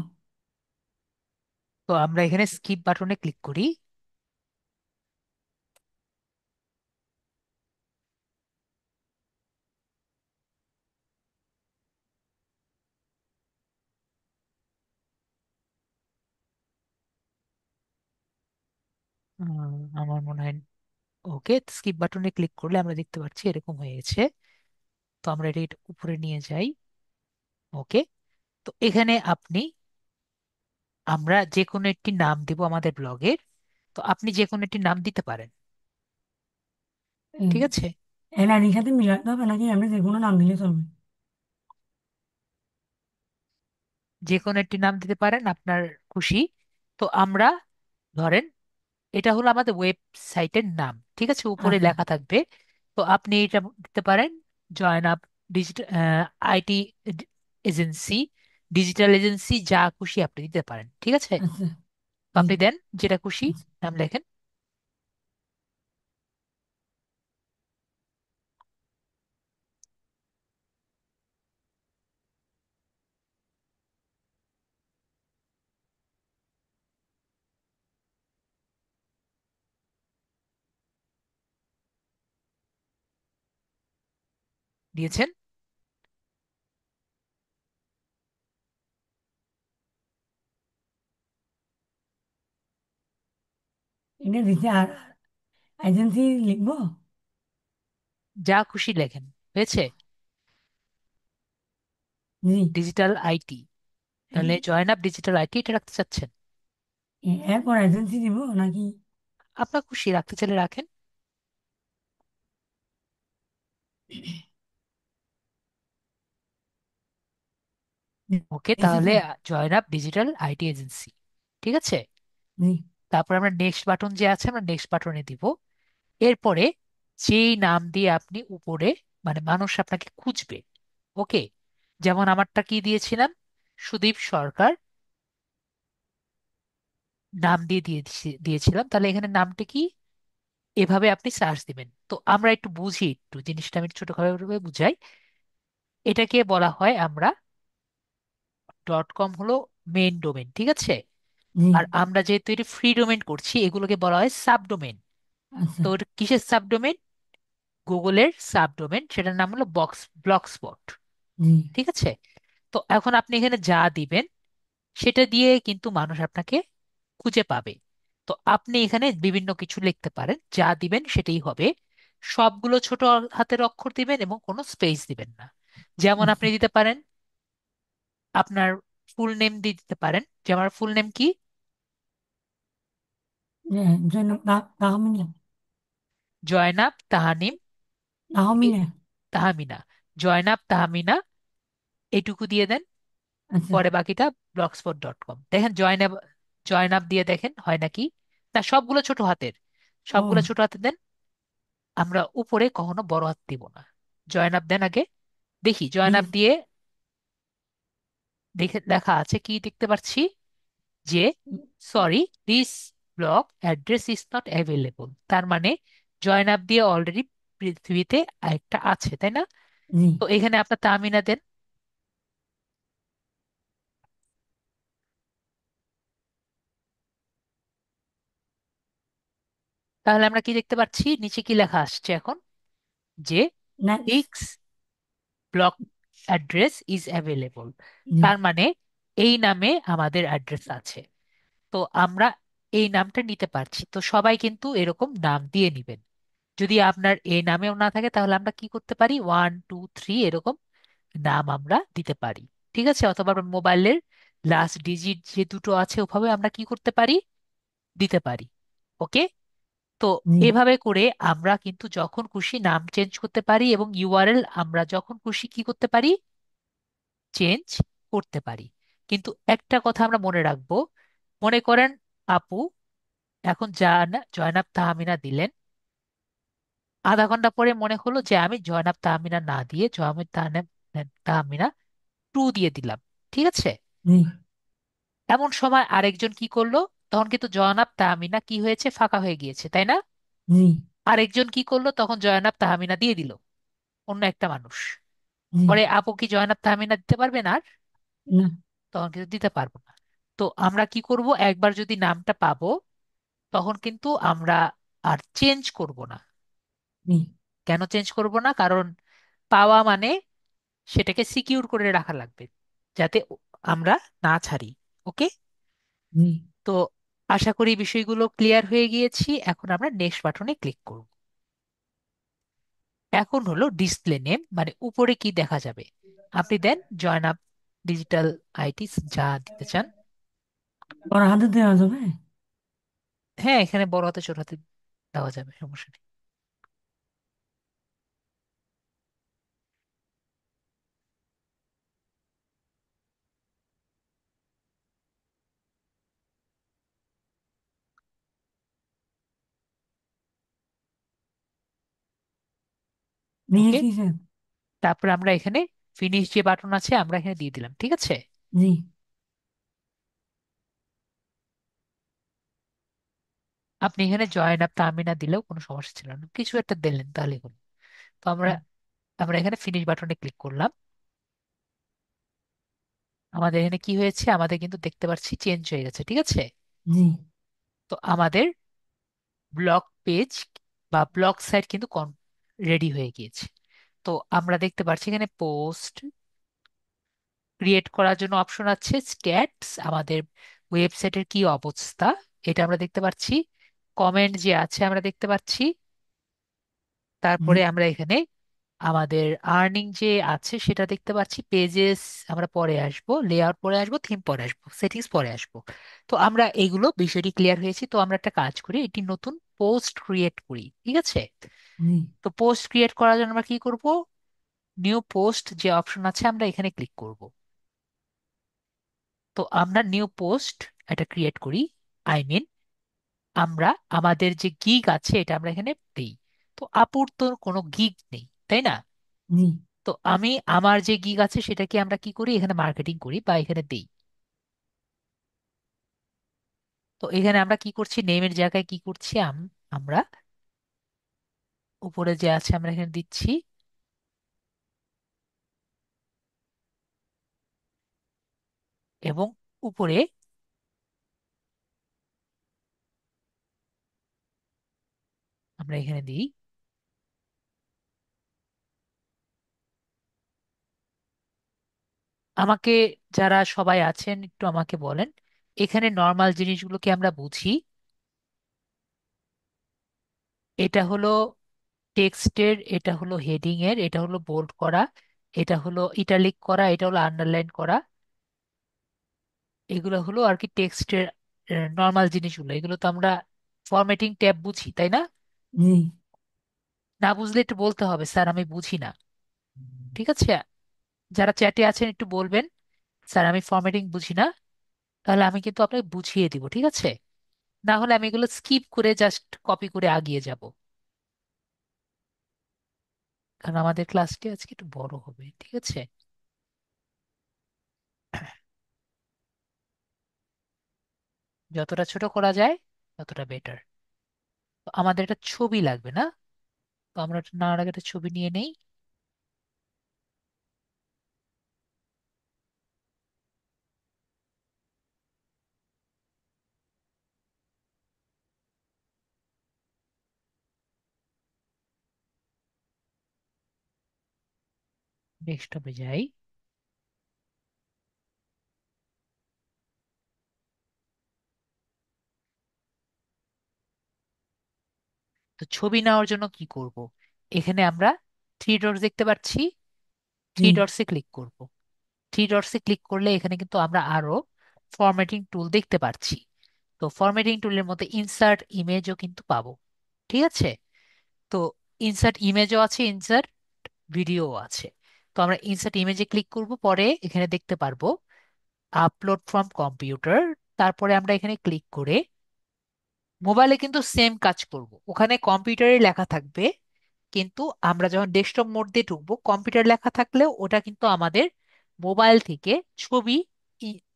তো আমরা এখানে স্কিপ বাটনে ক্লিক করি। আমার মনে হয়, ওকে, স্কিপ বাটনে ক্লিক করলে আমরা দেখতে পাচ্ছি এরকম হয়ে গেছে। তো আমরা এটা উপরে নিয়ে যাই। ওকে। তো এখানে আপনি, আমরা যে কোনো একটি নাম দিব আমাদের ব্লগের। তো আপনি যে কোনো একটি নাম দিতে পারেন। ঠিক আছে, এনআইডির সাথে মিলাতে হবে নাকি আপনি যে কোনো নাম দিলে চলবে? যে কোনো একটি নাম দিতে পারেন আপনার খুশি। তো আমরা ধরেন, এটা হলো আমাদের ওয়েবসাইটের নাম, ঠিক আছে, উপরে আচ্ছা লেখা থাকবে। তো আপনি এটা দিতে পারেন, join up digital IT agency, digital agency, যা খুশি আপনি দিতে পারেন, ঠিক আছে। আচ্ছা। তো জি আপনি দেন যেটা খুশি, আচ্ছা। নাম লেখেন। দিয়েছেন? এটা দিচ্ছে আর এজেন্সি লিখবো? যা খুশি লেখেন। হয়েছে? জি। ডিজিটাল IT, তাহলে এই- জয়েন আপ ডিজিটাল IT এটা রাখতে চাচ্ছেন? এরপর এজেন্সি দিব নাকি? আপনার খুশি, রাখতে চাইলে রাখেন। ওকে, তাহলে এসেছে। Zainab digital IT agency. ঠিক আছে। জি। তারপর আমরা নেক্সট বাটন যে আছে আমরা নেক্সট বাটনে দিব। এরপরে যেই নাম দিয়ে আপনি উপরে মানে মানুষ আপনাকে খুঁজবে, ওকে, যেমন আমারটা কি দিয়েছিলাম, সুদীপ সরকার নাম দিয়েছিলাম, তাহলে এখানে নামটা কি, এভাবে আপনি সার্চ দিবেন। তো আমরা একটু বুঝি, একটু জিনিসটা আমি ছোটখাটো বুঝাই। এটাকে বলা হয় আমরা, ডট কম হলো মেইন ডোমেন, ঠিক আছে। জি। আর আমরা যেহেতু এটা ফ্রি ডোমেন করছি, এগুলোকে বলা হয় সাবডোমেন। আচ্ছা। তো এটা কিসের সাবডোমেন? গুগলের সাবডোমেন, সেটার নাম হলো ব্লক স্পট। জি। ঠিক আছে। তো এখন আপনি এখানে যা দিবেন সেটা দিয়ে কিন্তু মানুষ আপনাকে খুঁজে পাবে। তো আপনি এখানে বিভিন্ন কিছু লিখতে পারেন, যা দিবেন সেটাই হবে। সবগুলো ছোট হাতের অক্ষর দিবেন এবং কোনো স্পেস দিবেন না। যেমন আচ্ছা। আপনি দিতে পারেন আপনার ফুল নেম দিয়ে দিতে পারেন, যে আমার ফুল নেম কি, জন্য তাহমিনা। জয়নাব তাহানিম তাহমিনা। তাহামিনা, জয়নাব তাহামিনা, এটুকু দিয়ে দেন। আচ্ছা। পরে বাকিটা blogspot.com। দেখেন জয়নাব, জয়নাব দিয়ে দেখেন হয় নাকি। না, সবগুলো ছোট হাতের, ও। সবগুলো ছোট হাতে দেন। আমরা উপরে কখনো বড় হাত দিব না। জয়নাব দেন আগে, দেখি জি। জয়নাব দিয়ে দেখে লেখা আছে কি দেখতে পাচ্ছি, যে sorry, this block address is not available. তার মানে জয়নাব দিয়ে অলরেডি পৃথিবীতে একটা আছে, তাই না? জি। তো এখানে আপনার তাহমিনা দেন। তাহলে আমরা কি দেখতে পাচ্ছি, নিচে কি লেখা আসছে এখন, যে next. Fix block address is available. জি। তার মানে এই নামে আমাদের অ্যাড্রেস আছে। তো আমরা এই নামটা নিতে পারছি। তো সবাই কিন্তু এরকম নাম দিয়ে নিবেন। যদি আপনার এই নামেও না থাকে তাহলে আমরা কি করতে পারি, 1 2 3 এরকম নাম আমরা দিতে পারি। ঠিক আছে, অথবা আমরা মোবাইলের লাস্ট ডিজিট যে দুটো আছে ওভাবে আমরা কি করতে পারি, দিতে পারি। ওকে। তো জি। এভাবে করে আমরা কিন্তু যখন খুশি নাম চেঞ্জ করতে পারি, এবং ইউআরএল আমরা যখন খুশি কি করতে পারি, চেঞ্জ করতে পারি। কিন্তু একটা কথা আমরা মনে রাখবো, মনে করেন আপু এখন জয়নাব তাহমিনা দিলেন, আধা ঘন্টা পরে মনে হলো যে আমি জয়নাব তাহমিনা না দিয়ে জয়নাব তাহমিনা 2 দিয়ে দিলাম। ঠিক আছে। জি। এমন সময় আরেকজন কি করলো, তখন কিন্তু জয়নাব তাহমিনা কি হয়েছে, ফাঁকা হয়ে গিয়েছে, তাই না? জি। আরেকজন কি করলো, তখন জয়নাব তাহমিনা দিয়ে দিল, অন্য একটা মানুষ। জি। পরে আপু কি জয়নাব তাহমিনা দিতে পারবেন আর? না। তখন কিন্তু দিতে পারবো না। তো আমরা কি করব, একবার যদি নামটা পাবো তখন কিন্তু আমরা আর চেঞ্জ করব না। জি। কেন চেঞ্জ করব না? কারণ পাওয়া মানে সেটাকে সিকিউর করে রাখা লাগবে, যাতে আমরা না ছাড়ি। ওকে। জি। তো আশা করি বিষয়গুলো ক্লিয়ার হয়ে গিয়েছি। এখন আমরা নেক্সট বাটনে ক্লিক করব। এখন হলো ডিসপ্লে নেম, মানে উপরে কি দেখা যাবে। আপনি দেন জয়নাব ডিজিটাল আইটি, যা দিতে চান। বড় হাতে দেওয়া যাবে? হ্যাঁ, এখানে বড় হাতে ছোট হাতে দেওয়া যাবে, সমস্যা নেই। ওকে। দিয়েছি স্যার। তারপর আমরা এখানে ফিনিশ যে বাটন আছে আমরা এখানে দিয়ে দিলাম, ঠিক আছে। জি। আপনি এখানে জয়নাব তাহমিনা দিলেও কোনো সমস্যা ছিল না, কিছু একটা দিলেন তাহলে হলো। তো আমরা আমরা এখানে ফিনিশ বাটনে ক্লিক করলাম। আমাদের এখানে কি হয়েছে, আমাদের কিন্তু দেখতে পাচ্ছি চেঞ্জ হয়ে গেছে, ঠিক আছে। জি। তো আমাদের ব্লগ পেজ বা ব্লগ সাইট কিন্তু রেডি হয়ে গিয়েছে। তো আমরা দেখতে পাচ্ছি এখানে পোস্ট ক্রিয়েট করার জন্য অপশন আছে, স্ট্যাটস আমাদের ওয়েবসাইটের কি অবস্থা এটা আমরা দেখতে পাচ্ছি, কমেন্ট যে আছে আমরা দেখতে পাচ্ছি। জি। তারপরে আমরা এখানে আমাদের আর্নিং যে আছে সেটা দেখতে পাচ্ছি, পেজেস আমরা পরে আসবো, লেআউট পরে আসবো, থিম পরে আসবো, সেটিংস পরে আসবো। তো আমরা এইগুলো বিষয়টি ক্লিয়ার হয়েছি। তো আমরা একটা কাজ করি, এটি নতুন পোস্ট ক্রিয়েট করি, ঠিক আছে? জি। তো পোস্ট ক্রিয়েট করার জন্য আমরা কি করব? নিউ পোস্ট যে অপশন আছে আমরা এখানে ক্লিক করব। তো আমরা নিউ পোস্ট এটা ক্রিয়েট করি। আই মিন আমরা আমাদের যে গিগ আছে এটা আমরা এখানে দিই। তো আপুর তো কোনো গিগ নেই, তাই না? জি। তো আমি আমার যে গিগ আছে সেটাকে আমরা কি করি, এখানে মার্কেটিং করি বা এখানে দিই। তো এখানে আমরা কি করছি, নেমের জায়গায় কি করছি, আমরা উপরে যে আছে আমরা এখানে দিচ্ছি। এবং উপরে আমরা এখানে দিই। আমাকে যারা সবাই আছেন একটু আমাকে বলেন, এখানে নর্মাল জিনিসগুলো কি আমরা বুঝি? এটা হলো টেক্সটের, এটা হলো হেডিং এর, এটা হলো বোল্ড করা, এটা হলো ইটালিক করা, এটা হলো আন্ডারলাইন করা। এগুলো হলো আর কি টেক্সটের নর্মাল জিনিসগুলো। এগুলো তো আমরা ফরম্যাটিং ট্যাব বুঝি, তাই না? জি। না বুঝলে একটু বলতে হবে, স্যার আমি বুঝি না। ঠিক আছে, যারা চ্যাটে আছেন একটু বলবেন, স্যার আমি ফরম্যাটিং বুঝি না। তাহলে আমি কিন্তু আপনাকে বুঝিয়ে দিব, ঠিক আছে? না হলে আমি এগুলো স্কিপ করে জাস্ট কপি করে আগিয়ে যাব। কারণ আমাদের ক্লাসটি আজকে একটু বড় হবে, ঠিক আছে? যতটা ছোট করা যায় ততটা বেটার। তো আমাদের একটা ছবি লাগবে না? তো আমরা না আগে একটা ছবি নিয়ে নেই। ডেস্কটপে যাই। তো ছবি নেওয়ার জন্য কি করব? এখানে আমরা থ্রি ডটস দেখতে পাচ্ছি, জি। থ্রি ডটসে ক্লিক করব। থ্রি ডটসে ক্লিক করলে এখানে কিন্তু আমরা আরো ফরম্যাটিং টুল দেখতে পাচ্ছি। তো ফরম্যাটিং টুলের মধ্যে ইনসার্ট ইমেজও কিন্তু পাবো, ঠিক আছে? তো ইনসার্ট ইমেজও আছে, ইনসার্ট ভিডিও আছে। তো আমরা ইনসার্ট ইমেজে ক্লিক করব, পরে এখানে দেখতে পারবো আপলোড ফ্রম কম্পিউটার। তারপরে আমরা এখানে ক্লিক করে মোবাইলে কিন্তু সেম কাজ করব, ওখানে কম্পিউটারে লেখা থাকবে। কিন্তু আমরা যখন ডেস্কটপ মোড দিয়ে ঢুকবো, কম্পিউটার লেখা থাকলেও ওটা কিন্তু আমাদের মোবাইল থেকে ছবি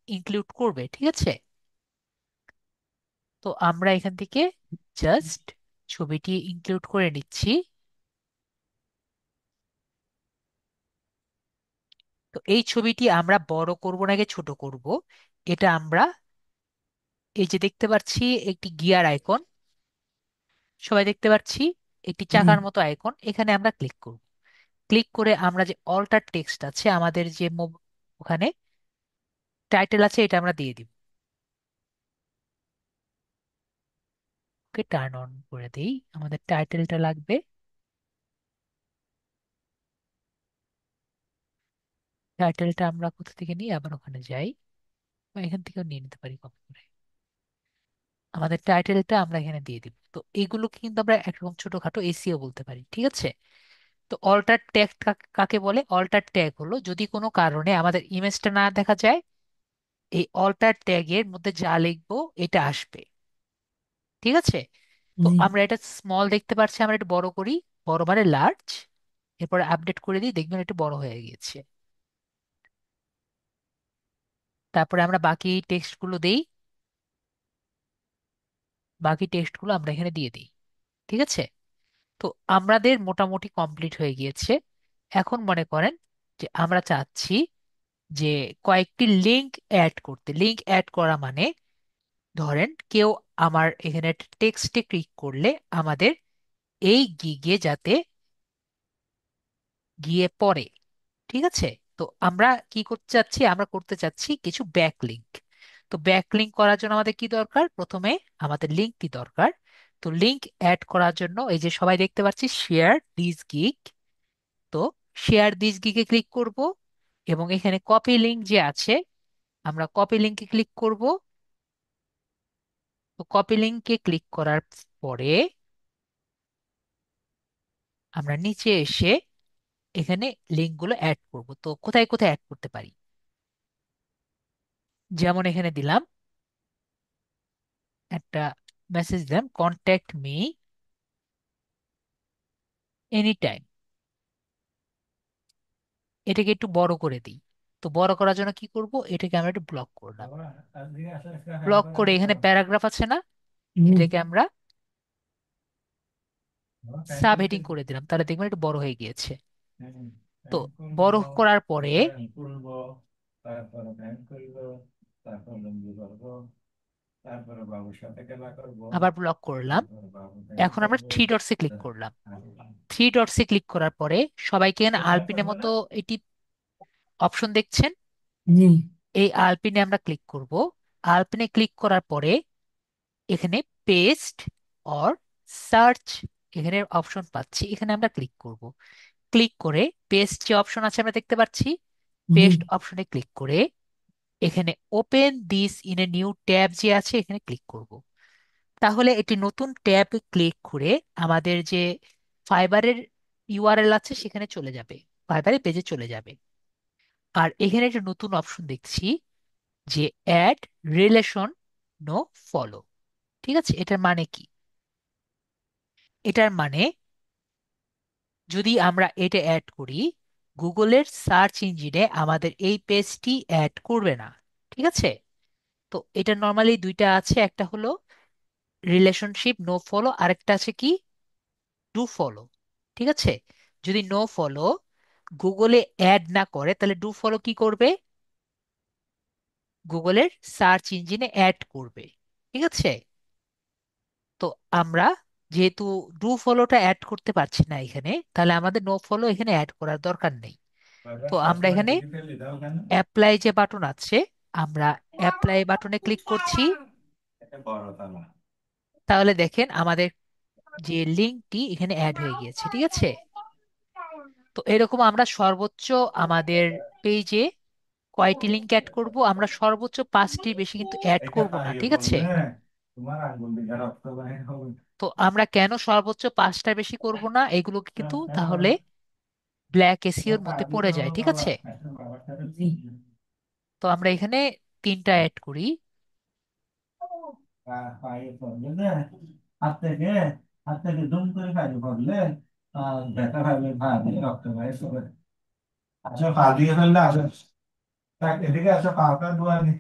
ইনক্লুড করবে, ঠিক আছে? তো আমরা এখান থেকে জাস্ট ছবিটি ইনক্লুড করে নিচ্ছি। তো এই ছবিটি আমরা বড় করব নাকি ছোট করব, এটা আমরা এই যে দেখতে পাচ্ছি একটি গিয়ার আইকন, সবাই দেখতে পাচ্ছি একটি জি। চাকার মতো আইকন, এখানে আমরা ক্লিক করব। ক্লিক করে আমরা যে অল্টার টেক্সট আছে আমাদের যে ওখানে টাইটেল আছে এটা আমরা দিয়ে দিব। ওকে, টার্ন অন করে দিই, আমাদের টাইটেলটা লাগবে। টাইটেলটা আমরা কোথা থেকে নিই, আবার ওখানে যাই, বা এখান থেকেও নিয়ে নিতে পারি কপি করে। আমাদের টাইটেলটা আমরা এখানে দিয়ে দিব। তো এগুলোকে কিন্তু আমরা একরকম ছোটখাটো এসিও বলতে পারি, ঠিক আছে? তো অল্টার ট্যাগ কাকে বলে? অল্টার ট্যাগ হলো যদি কোনো কারণে আমাদের ইমেজটা না দেখা যায়, এই অল্টার ট্যাগের মধ্যে যা লিখবো এটা আসবে, ঠিক আছে? তো জি। আমরা এটা স্মল দেখতে পাচ্ছি, আমরা এটা বড় করি, বড় মানে লার্জ, এরপরে আপডেট করে দিই, দেখবেন এটা বড় হয়ে গিয়েছে। তারপরে আমরা বাকি টেক্সটগুলো দেই, বাকি টেক্সটগুলো আমরা এখানে দিয়ে দিই, ঠিক আছে? তো আমাদের মোটামুটি কমপ্লিট হয়ে গিয়েছে। এখন মনে করেন যে আমরা চাচ্ছি যে কয়েকটি লিংক অ্যাড করতে। লিংক অ্যাড করা মানে ধরেন কেউ আমার এখানে টেক্সটে ক্লিক করলে আমাদের এই গিগে যাতে গিয়ে পড়ে, ঠিক আছে? তো আমরা কি করতে চাচ্ছি, আমরা করতে চাচ্ছি কিছু ব্যাক লিঙ্ক। তো ব্যাক লিঙ্ক করার জন্য আমাদের কি দরকার? প্রথমে আমাদের লিঙ্কটি দরকার। তো লিঙ্ক অ্যাড করার জন্য এই যে সবাই দেখতে পাচ্ছি শেয়ার দিস গিগ। তো শেয়ার দিস গিগে ক্লিক করব, এবং এখানে কপি লিঙ্ক যে আছে আমরা কপি লিঙ্কে ক্লিক করব। তো কপি লিঙ্কে ক্লিক করার পরে আমরা নিচে এসে এখানে লিঙ্কগুলো অ্যাড করব। তো কোথায় কোথায় অ্যাড করতে পারি, যেমন এখানে দিলাম একটা মেসেজ, দিলাম কন্ট্যাক্ট মি এনি টাইম। এটাকে একটু বড় করে দিই। তো বড় করার জন্য কি করব, এটাকে আমরা একটু ব্লক করলাম। ব্লক করে এখানে প্যারাগ্রাফ আছে না, জি। এটাকে আমরা সাব হেডিং করে দিলাম, তাহলে দেখবেন একটু বড় হয়ে গিয়েছে। তো বড় করার পরে আবার ব্লক করলাম। এখন আমরা থ্রি ডটসে ক্লিক করলাম। থ্রি ডটসে ক্লিক করার পরে সবাইকে এখানে আলপিনের মতো এটি অপশন দেখছেন, জি। এই আলপিনে আমরা ক্লিক করব। আলপিনে ক্লিক করার পরে এখানে পেস্ট অর সার্চ এখানে অপশন পাচ্ছি, এখানে আমরা ক্লিক করব। ক্লিক করে পেস্ট যে অপশন আছে আমরা দেখতে পাচ্ছি, জি। পেস্ট অপশনে ক্লিক করে এখানে open this in a new tab যে আছে এখানে ক্লিক করব। তাহলে এটি নতুন ট্যাবে ক্লিক করে আমাদের যে ফাইবারের ইউআরএল আছে সেখানে চলে যাবে, ফাইবারের পেজে চলে যাবে। আর এখানে একটা নতুন অপশন দেখছি যে অ্যাড রিলেশন নো ফলো। ঠিক আছে, এটার মানে কি? এটার মানে যদি আমরা এটা অ্যাড করি, গুগলের সার্চ ইঞ্জিনে আমাদের এই পেজটি অ্যাড করবে না। ঠিক আছে, তো এটা নর্মালি দুইটা আছে, একটা হলো রিলেশনশিপ নো ফলো, আরেকটা আছে কি ডু ফলো। ঠিক আছে, যদি নো ফলো গুগলে অ্যাড না করে তাহলে ডু ফলো কি করবে, গুগলের সার্চ ইঞ্জিনে অ্যাড করবে। ঠিক আছে, তো আমরা যেহেতু ডু ফলোটা অ্যাড করতে পারছি না এখানে, তাহলে আমাদের নো ফলো এখানে অ্যাড করার দরকার নেই। তো আমরা এখানে অ্যাপ্লাই যে বাটন আছে, আমরা অ্যাপ্লাই বাটনে ক্লিক করছি। তাহলে দেখেন আমাদের যে লিঙ্কটি এখানে অ্যাড হয়ে গিয়েছে। ঠিক আছে, তো এরকম আমরা সর্বোচ্চ আমাদের পেজে কয়টি লিঙ্ক অ্যাড করব, আমরা সর্বোচ্চ 5টির বেশি কিন্তু অ্যাড এটা করব না। পাইয়ে ঠিক আছে, বললে তোমার আঙ্গুল দিয়ে রক্ত বাইর হবে। তো আমরা কেন সর্বোচ্চ 5টার বেশি করব না, এগুলো কিন্তু কেন তাহলে ব্ল্যাক ও এসিওর পা মধ্যে দিয়ে পড়ে যায়। হলো ঠিক বাবা আছে, একটা বাবার সাথে জি। তো আমরা এখানে 3টা অ্যাড করি। পায়ে পড়লে না হাত থেকে হাত থেকে দুম করে পায়ে পড়লে ব্যথা পাবে পা দিয়ে রক্ত বাইর হবে। আসো পা দিয়ে ফেললে আসো এদিকে আসো পাটা ধোয়া নি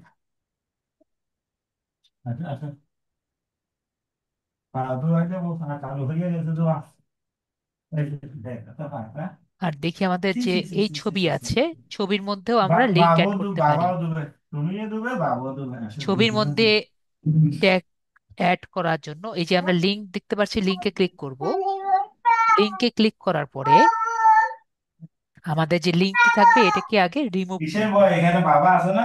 আসো আসো পা ধোয়া যাবো পা চালু হয়ে গেছে ধোয়া এই যে দেখ তো পাটা আর দেখি আমাদের সি যে সি সি এই সি সি ছবি সি সি আছে, ছবির মধ্যেও আমরা লিংক বাবু অ্যাড দু করতে পারি। বাবাও দুবে তুমিও দুবে বাবাও দুবে আসো ছবির দুজনে মধ্যে দুবে ট্যাগ অ্যাড করার জন্য এই যে আমরা লিংক দেখতে পাচ্ছি, লিংকে ক্লিক করব। লিংকে ক্লিক করার পরে আমাদের যে লিংকটি থাকবে এটাকে আগে রিমুভ কিসের করব। ভয় এখানে বাবা আছে না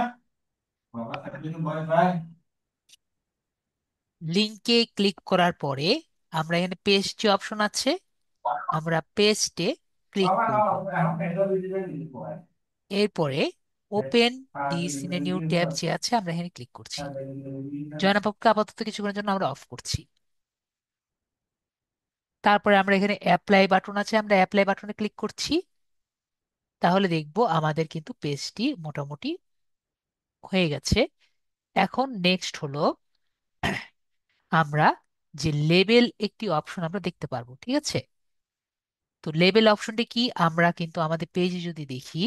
বাবা থাকলে কি ভয় পায় লিংকে ক্লিক করার পরে আমরা এখানে পেস্ট যে অপশন আছে, আমরা পেস্টে ক্লিক বাবা করব। এখন এটা দিতে দিতে ভয় এরপরে open this in a new tab যে আছে আমরা এখানে ক্লিক করছি। জয়নাপকে আপাতত কিছুক্ষণের জন্য আমরা অফ করছি। তারপরে আমরা এখানে অ্যাপ্লাই বাটন আছে, আমরা অ্যাপ্লাই বাটনে ক্লিক করছি। তাহলে দেখব আমাদের কিন্তু পেজটি মোটামুটি হয়ে গেছে। এখন নেক্সট হলো আমরা যে লেবেল একটি অপশন আমরা দেখতে পারবো। ঠিক আছে, তো লেবেল অপশনটি কি, আমরা কিন্তু আমাদের পেজে যদি দেখি,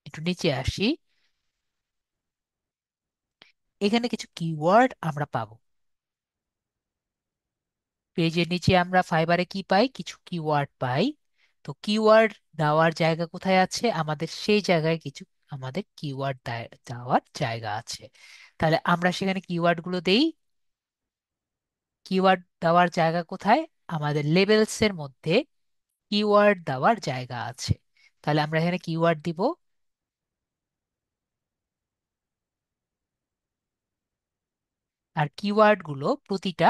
একটু নিচে আসি, এখানে কিছু কিওয়ার্ড আমরা পাবো। পেজের নিচে আমরা ফাইবারে কি পাই, কিছু কিওয়ার্ড পাই। তো কিওয়ার্ড দেওয়ার জায়গা কোথায় আছে, আমাদের সেই জায়গায় কিছু আমাদের কিওয়ার্ড দেওয়ার জায়গা আছে। তাহলে আমরা সেখানে কিওয়ার্ড গুলো দেই। কিওয়ার্ড দেওয়ার জায়গা কোথায়, আমাদের লেবেলস এর মধ্যে কিওয়ার্ড দেওয়ার জায়গা আছে। তাহলে আমরা এখানে কিওয়ার্ড দিব। আর কিওয়ার্ড গুলো প্রতিটা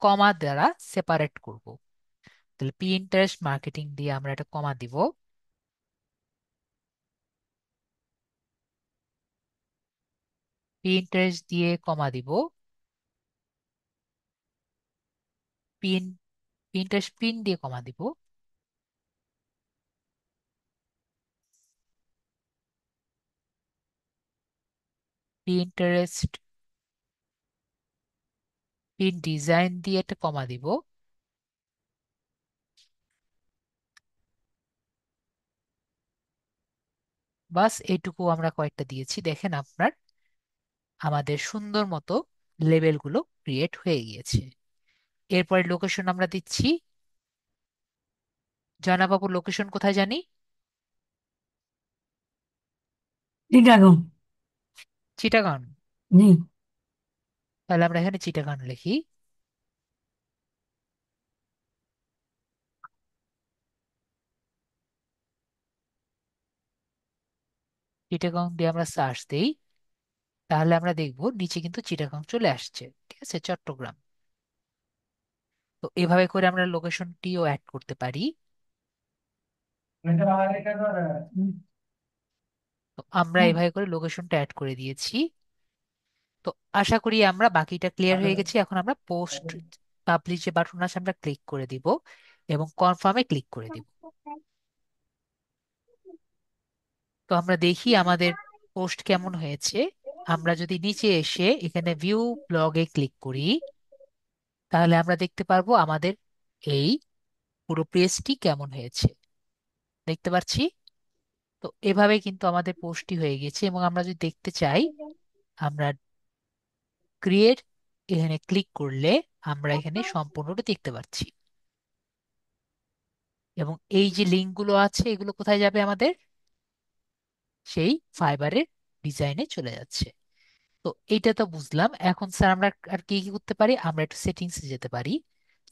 কমা দ্বারা সেপারেট করব। তাহলে পিন্টারেস্ট মার্কেটিং দিয়ে আমরা একটা কমা দিব। পিন্টারেস্ট দিয়ে কমা দিব। পিন, পিনটা পিন দিয়ে কমা দিব। পিন্টারেস্ট পিন ডিজাইন দিয়ে একটা কমা দিব। বাস এইটুকু আমরা কয়েকটা দিয়েছি, দেখেন আপনার আমাদের সুন্দর মতো লেবেলগুলো ক্রিয়েট হয়ে গিয়েছে। এরপরে লোকেশন আমরা দিচ্ছি। জয়নাবাবুর লোকেশন কোথায় জানি? চিটাগং। চিটাগাং। জি। তাহলে আমরা এখানে চিটাগাং লিখি। চিটাগাং দিয়ে আমরা সার্চ দেই, তাহলে আমরা দেখব নিচে কিন্তু চিটাগাং চলে আসছে। ঠিক আছে, চট্টগ্রাম। তো এভাবে করে আমরা লোকেশনটিও অ্যাড করতে পারি। তো আমরা এভাবে করে লোকেশনটা অ্যাড করে দিয়েছি। তো আশা করি আমরা বাকিটা ক্লিয়ার হয়ে গেছি। এখন আমরা পোস্ট পাবলিশ যে বাটন আছে আমরা ক্লিক করে দিব এবং কনফার্মে ক্লিক করে দিব। তো আমরা দেখি আমাদের পোস্ট কেমন হয়েছে। আমরা যদি নিচে এসে এখানে ভিউ ব্লগে ক্লিক করি, তাহলে আমরা দেখতে পারবো আমাদের এই পুরো পেজটি কেমন হয়েছে। দেখতে পাচ্ছি। তো এভাবে কিন্তু আমাদের পোস্টটি হয়ে গেছে এবং আমরা যদি দেখতে চাই, আমরা ক্রিয়েট এখানে ক্লিক করলে আমরা এখানে সম্পূর্ণটা দেখতে পাচ্ছি। এবং এই যে লিঙ্কগুলো আছে এগুলো কোথায় যাবে? আমাদের সেই ফাইবারের ডিজাইনে চলে যাচ্ছে। তো এইটা তো বুঝলাম। এখন স্যার আমরা আর কি কি করতে পারি? আমরা একটু সেটিংসে যেতে পারি।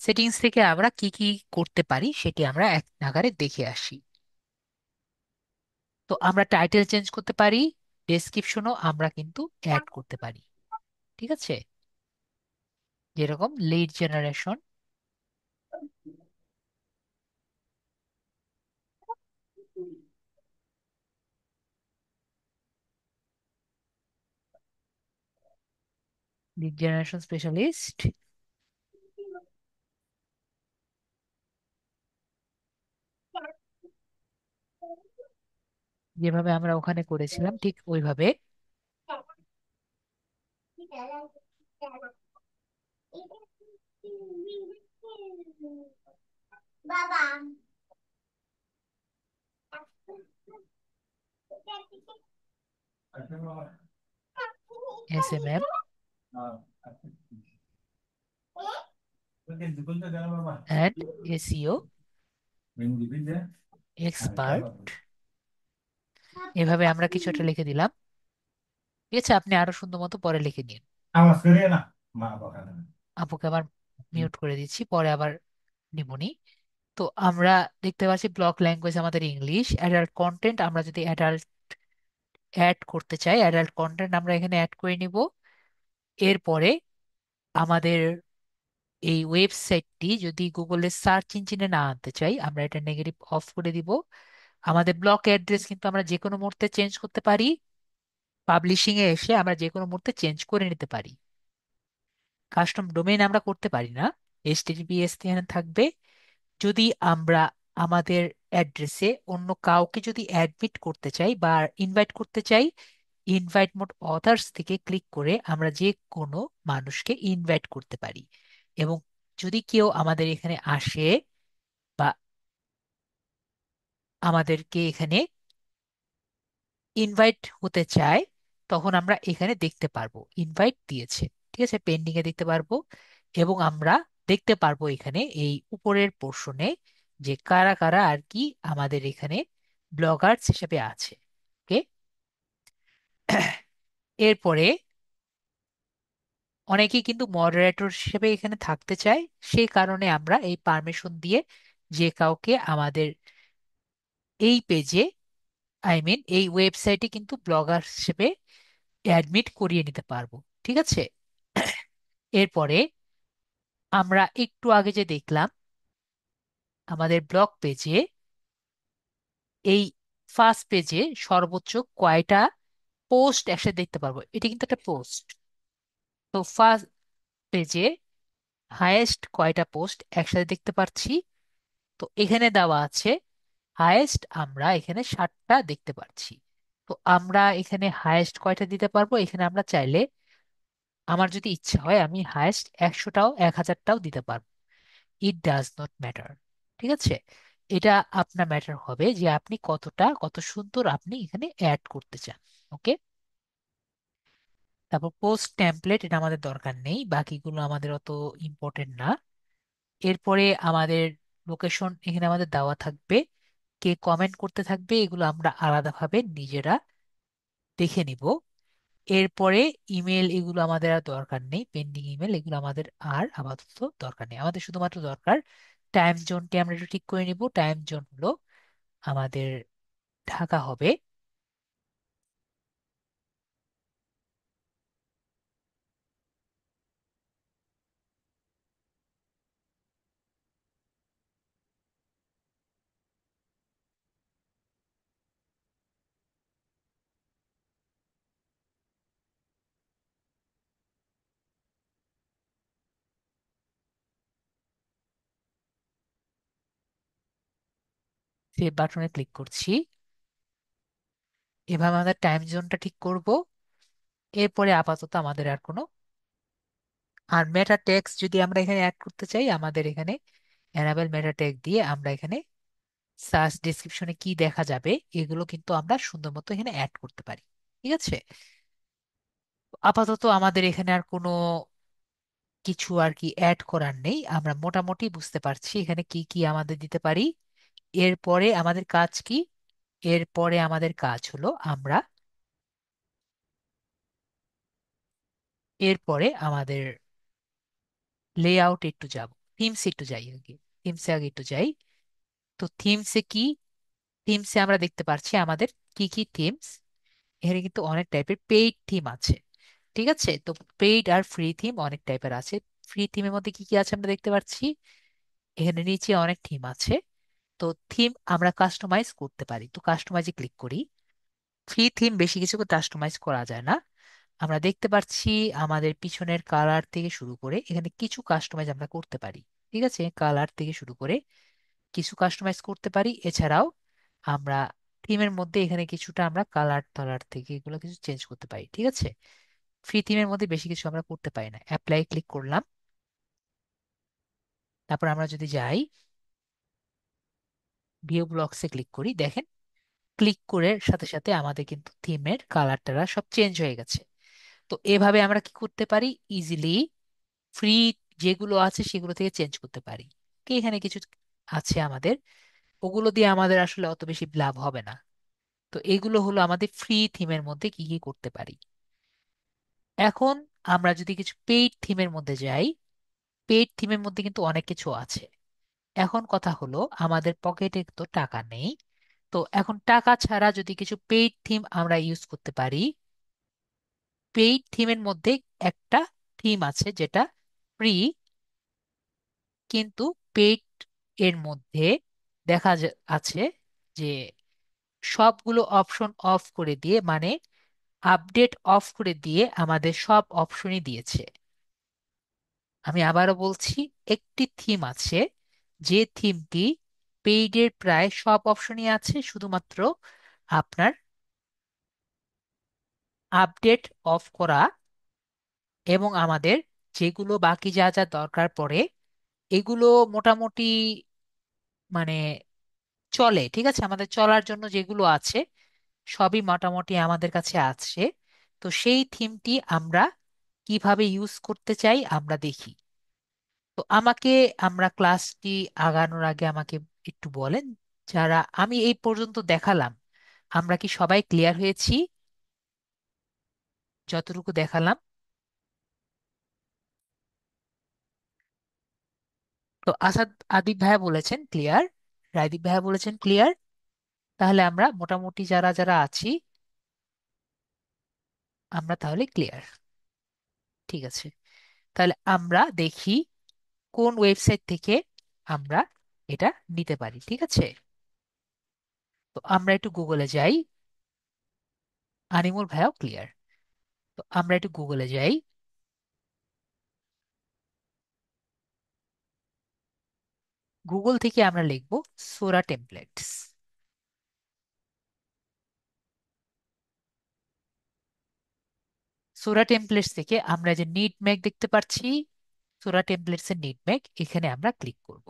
সেটিংস থেকে আমরা কি কি করতে পারি সেটি আমরা এক নাগারে দেখে আসি। তো আমরা টাইটেল চেঞ্জ করতে পারি, ডেসক্রিপশনও আমরা কিন্তু অ্যাড করতে পারি। ঠিক আছে, যেরকম lead generation. Lead generation specialist, যেভাবে আমরা ওখানে করেছিলাম ঠিক ওইভাবে। SMM অ্যান্ড SEO এক্সপার্ট, এভাবে আমরা কিছু একটা লিখে দিলাম। ঠিক আছে, আপনি আরো সুন্দর মতো পরে লিখে নিন। আওয়াজ করিয়ে না, মা বকা দেবে। আপুকে আবার মিউট করে দিচ্ছি, পরে আবার নিবনি। তো আমরা দেখতে পাচ্ছি ব্লক ল্যাঙ্গুয়েজ আমাদের ইংলিশ। অ্যাডাল্ট কন্টেন্ট আমরা যদি অ্যাডাল্ট অ্যাড করতে চাই, অ্যাডাল্ট কন্টেন্ট আমরা এখানে অ্যাড করে নিব। এরপরে আমাদের এই ওয়েবসাইটটি যদি গুগলের সার্চ ইঞ্জিনে না আনতে চাই, আমরা এটা নেগেটিভ অফ করে দিব। আমাদের ব্লক অ্যাড্রেস কিন্তু আমরা যে কোনো মুহূর্তে চেঞ্জ করতে পারি। পাবলিশিং এ এসে আমরা যে কোনো মুহূর্তে চেঞ্জ করে নিতে পারি। কাস্টম ডোমেইন আমরা করতে পারি না, HTTPS এখানে থাকবে। যদি আমরা আমাদের অ্যাড্রেসে অন্য কাউকে যদি অ্যাডমিট করতে চাই বা ইনভাইট করতে চাই, ইনভাইট মোড অথার্স থেকে ক্লিক করে আমরা যে কোনো মানুষকে ইনভাইট করতে পারি। এবং যদি কেউ আমাদের এখানে আসে বা আমাদেরকে এখানে ইনভাইট হতে চায়, তখন আমরা এখানে দেখতে পারবো ইনভাইট দিয়েছে। ঠিক আছে, পেন্ডিং এ দেখতে পারবো। এবং আমরা দেখতে পারবো এখানে এই উপরের পোর্শনে যে কারা কারা আর কি আমাদের এখানে ব্লগার্স হিসেবে আছে। ওকে। এরপরে অনেকেই কিন্তু মডারেটর হিসেবে এখানে থাকতে চায়। সেই কারণে আমরা এই পারমিশন দিয়ে যে কাউকে আমাদের এই পেজে, এই ওয়েবসাইটে কিন্তু ব্লগার হিসেবে অ্যাডমিট করিয়ে নিতে পারবো। ঠিক আছে। এরপরে আমরা একটু আগে যে দেখলাম আমাদের ব্লগ পেজে, এই ফার্স্ট পেজে সর্বোচ্চ কয়টা পোস্ট একসাথে দেখতে পারবো, এটা কিন্তু একটা পোস্ট। তো ফার্স্ট পেজে হায়েস্ট কয়টা পোস্ট একসাথে দেখতে পাচ্ছি। তো এখানে দেওয়া আছে হায়েস্ট আমরা এখানে 60টা দেখতে পাচ্ছি। তো আমরা এখানে হায়েস্ট কয়টা দিতে পারবো, এখানে আমরা চাইলে আমার যদি ইচ্ছা হয় আমি হায়েস্ট 100টাও 1000টাও দিতে পারবো। It does not matter. ঠিক আছে, এটা আপনার ম্যাটার হবে যে আপনি কত সুন্দর আপনি এখানে অ্যাড করতে চান। ওকে। তারপর পোস্ট টেমপ্লেট, এটা আমাদের দরকার নেই, বাকিগুলো আমাদের অত ইম্পর্টেন্ট না। এরপরে আমাদের লোকেশন এখানে আমাদের দেওয়া থাকবে, কে কমেন্ট করতে থাকবে এগুলো আমরা আলাদাভাবে নিজেরা দেখে নিব। এরপরে ইমেল, এগুলো আমাদের আর দরকার নেই, পেন্ডিং ইমেল এগুলো আমাদের আর আপাতত দরকার নেই। আমাদের শুধুমাত্র দরকার টাইম জোনটি আমরা একটু ঠিক করে নিব। টাইম জোন হলো আমাদের ঢাকা হবে। সেভ বাটনে ক্লিক করছি। এভাবে আমাদের টাইম জোনটা ঠিক করব। এরপরে আপাতত আমাদের আর কোনো, আর মেটা টেক্সট যদি আমরা এখানে অ্যাড করতে চাই, আমাদের এখানে এনাবেল মেটা ট্যাগ দিয়ে আমরা এখানে সার্চ ডেসক্রিপশনে কি দেখা যাবে এগুলো কিন্তু আমরা সুন্দর মতো এখানে অ্যাড করতে পারি। ঠিক আছে, আপাতত আমাদের এখানে আর কোনো কিছু আর কি অ্যাড করার নেই, আমরা মোটামুটি বুঝতে পারছি এখানে কি কি আমাদের দিতে পারি। এরপরে আমাদের কাজ কি? এরপরে আমাদের কাজ হলো আমরা, এরপরে আমাদের লেআউট একটু যাব, থিমস একটু যাই আগে, থিমসে আগে একটু যাই। তো থিমসে কি, থিমসে আমরা দেখতে পাচ্ছি আমাদের কি কি থিমস। এখানে কিন্তু অনেক টাইপের পেইড থিম আছে। ঠিক আছে, তো পেইড আর ফ্রি থিম অনেক টাইপের আছে। ফ্রি থিমের মধ্যে কি কি আছে আমরা দেখতে পাচ্ছি, এখানে নিচে অনেক থিম আছে। তো থিম আমরা কাস্টমাইজ করতে পারি, তো কাস্টমাইজে ক্লিক করি। ফ্রি থিম বেশি কিছু কাস্টমাইজ করা যায় না। আমরা দেখতে পাচ্ছি আমাদের পিছনের কালার থেকে শুরু করে এখানে কিছু কাস্টমাইজ আমরা করতে পারি। ঠিক আছে, কালার থেকে শুরু করে কিছু কাস্টমাইজ করতে পারি। এছাড়াও আমরা থিমের মধ্যে এখানে কিছুটা আমরা কালার টালার থেকে এগুলো কিছু চেঞ্জ করতে পারি। ঠিক আছে, ফ্রি থিমের মধ্যে বেশি কিছু আমরা করতে পারি না। অ্যাপ্লাই ক্লিক করলাম। তারপর আমরা যদি যাই ভিউ ব্লকসে ক্লিক করি, দেখেন ক্লিক করে সাথে সাথে আমাদের কিন্তু থিমের কালার টালার সব চেঞ্জ হয়ে গেছে। তো এভাবে আমরা কি করতে পারি, ইজিলি ফ্রি যেগুলো আছে সেগুলো থেকে চেঞ্জ করতে পারি। কি এখানে কিছু আছে আমাদের, ওগুলো দিয়ে আমাদের আসলে অত বেশি লাভ হবে না। তো এগুলো হলো আমাদের ফ্রি থিমের মধ্যে কি কি করতে পারি। এখন আমরা যদি কিছু পেইড থিমের মধ্যে যাই, পেইড থিমের মধ্যে কিন্তু অনেক কিছু আছে। এখন কথা হলো আমাদের পকেটে তো টাকা নেই। তো এখন টাকা ছাড়া যদি কিছু পেইড থিম আমরা ইউজ করতে পারি, পেইড থিমের মধ্যে একটা থিম আছে যেটা ফ্রি, কিন্তু পেইড এর মধ্যে আছে যে সবগুলো অপশন অফ করে দিয়ে, মানে আপডেট অফ করে দিয়ে আমাদের সব অপশনই দিয়েছে। আমি আবারও বলছি, একটি থিম আছে যে থিমটি পেইডের প্রায় সব অপশনই আছে, শুধুমাত্র আপনার আপডেট অফ করা এবং আমাদের যেগুলো বাকি যা যা দরকার পড়ে এগুলো মোটামুটি মানে চলে। ঠিক আছে, আমাদের চলার জন্য যেগুলো আছে সবই মোটামুটি আমাদের কাছে আছে। তো সেই থিমটি আমরা কিভাবে ইউজ করতে চাই আমরা দেখি। তো আমাকে, আমরা ক্লাসটি আগানোর আগে আমাকে একটু বলেন, যারা আমি এই পর্যন্ত দেখালাম আমরা কি সবাই ক্লিয়ার হয়েছি? যতটুকু দেখালাম। তো আসাদ, আদিব ভাইয়া বলেছেন ক্লিয়ার, রায়দীপ ভাইয়া বলেছেন ক্লিয়ার। তাহলে আমরা মোটামুটি যারা যারা আছি আমরা তাহলে ক্লিয়ার। ঠিক আছে, তাহলে আমরা দেখি কোন ওয়েবসাইট থেকে আমরা এটা নিতে পারি। ঠিক আছে, তো আমরা একটু গুগলে যাই। আনিমুল ভাইয়াও ক্লিয়ার। তো আমরা একটু গুগলে যাই। গুগল থেকে আমরা লিখব সোরা টেমপ্লেটস। সোরা টেমপ্লেটস থেকে আমরা যে নিট ম্যাক দেখতে পাচ্ছি, সোরা টেমপ্লেটস এর নিট ম্যাক, এখানে আমরা ক্লিক করব।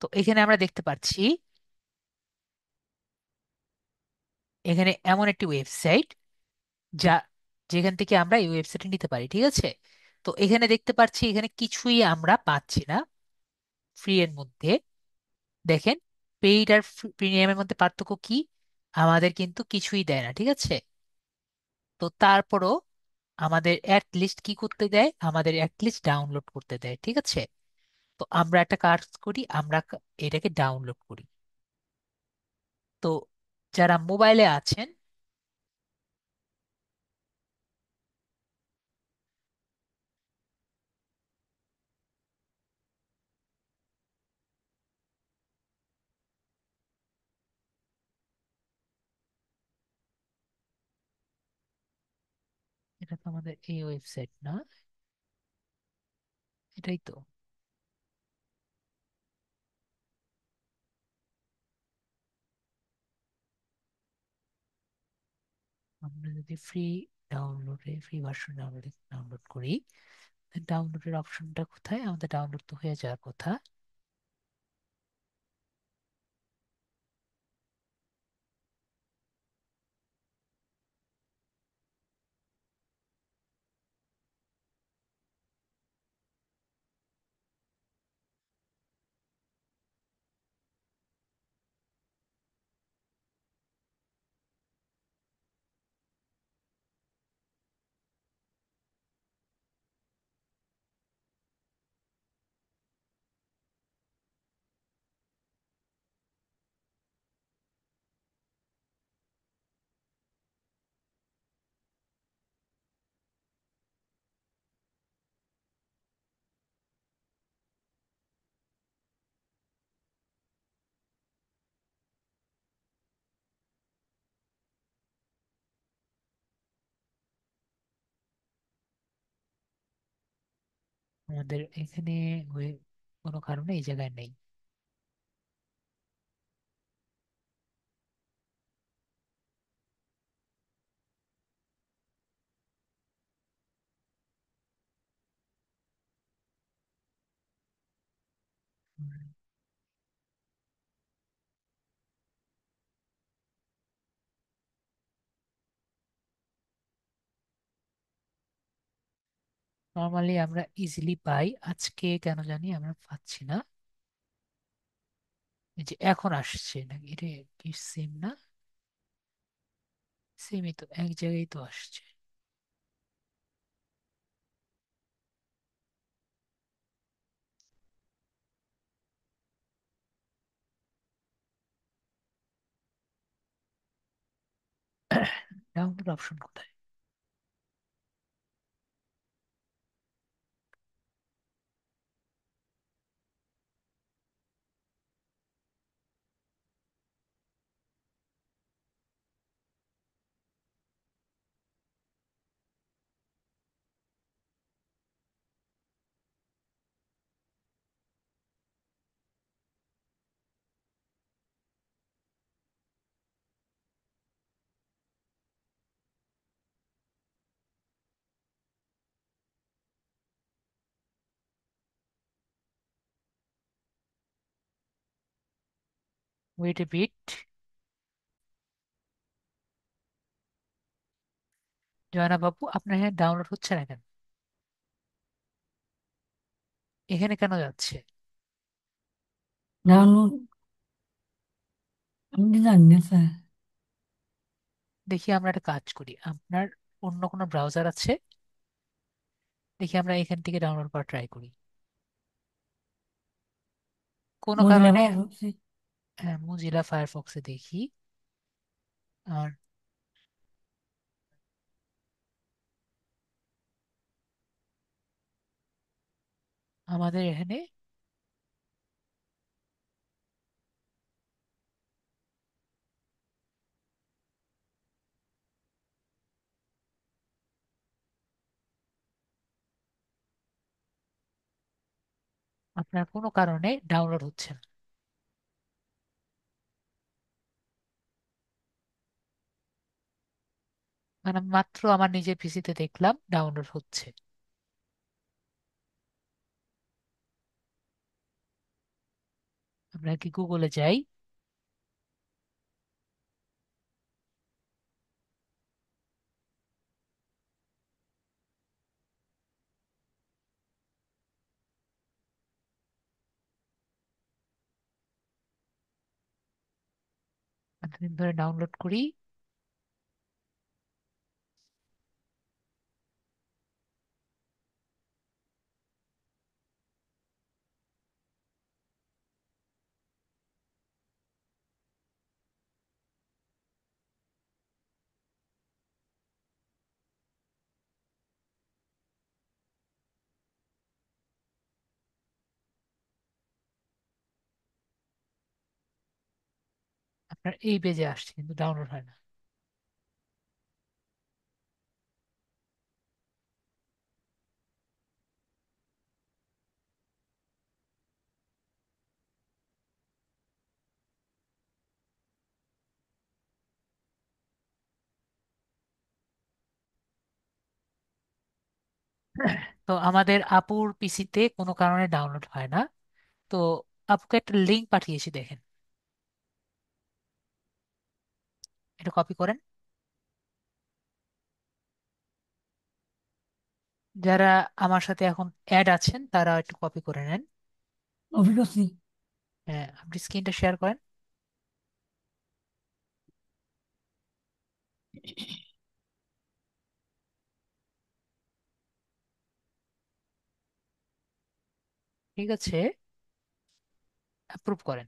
তো এখানে আমরা দেখতে পাচ্ছি এখানে এমন একটি ওয়েবসাইট যা যেখান থেকে আমরা এই ওয়েবসাইটে নিতে পারি, ঠিক আছে। তো এখানে দেখতে পাচ্ছি এখানে কিছুই আমরা পাচ্ছি না ফ্রি এর মধ্যে। দেখেন, পেইড আর প্রিমিয়ামের মধ্যে পার্থক্য কি, আমাদের কিন্তু কিছুই দেয় না, ঠিক আছে। তো তারপরও আমাদের অ্যাট লিস্ট কি করতে দেয়, আমাদের অ্যাট লিস্ট ডাউনলোড করতে দেয়, ঠিক আছে। তো আমরা একটা কাজ করি, আমরা এটাকে ডাউনলোড করি। তো যারা মোবাইলে আছেন, এটা তো আমাদের এই ওয়েবসাইট না, এটাই তো। আমরা যদি ফ্রি ভার্সন ডাউনলোড করি, ডাউনলোডের অপশনটা কোথায়, আমাদের ডাউনলোড তো হয়ে যাওয়ার কথা। আমাদের এখানে কোনো কারণে এই জায়গায় নেই। নর্মালি আমরা ইজিলি পাই, আজকে কেন জানি আমরা পাচ্ছি না। এই যে এখন আসছে নাকি, এটা কি সেম না? সেমই তো, এক জায়গায় তো আসছে। ডাউনলোড অপশন কোথায়? Wait a bit. জয়না বাবু, আপনার এখানে ডাউনলোড হচ্ছে না কেন? এখানে কেন যাচ্ছে? ডাউনলোড আমি তো জানি না স্যার। দেখি আমরা একটা কাজ করি, আপনার অন্য কোনো ব্রাউজার আছে? দেখি আমরা এখান থেকে ডাউনলোড করা ট্রাই করি কোনো মজিলা কারণে। ফায়ারফক্সে। হ্যাঁ, মোজিলা ফায়ারফক্সে দেখি। আর আমাদের এখানে আপনার কোনো কারণে ডাউনলোড হচ্ছে না। মানে আমি মাত্র আমার নিজের পিসিতে দেখলাম ডাউনলোড হচ্ছে। আমরা কি গুগলে যাই? এতদিন ধরে ডাউনলোড করি। আপনার এই পেজে আসছে কিন্তু ডাউনলোড হয় না। তো আমাদের আপুর পিসিতে কোনো কারণে ডাউনলোড হয় না। তো আপুকে একটা লিংক পাঠিয়েছি, দেখেন। এটা কপি করেন। যারা আমার সাথে এখন অ্যাড আছেন তারা একটু কপি করে নেন। কপি করছি। হ্যাঁ, আপনি স্ক্রিনটা শেয়ার করেন। ঠিক আছে, অ্যাপ্রুভ করেন।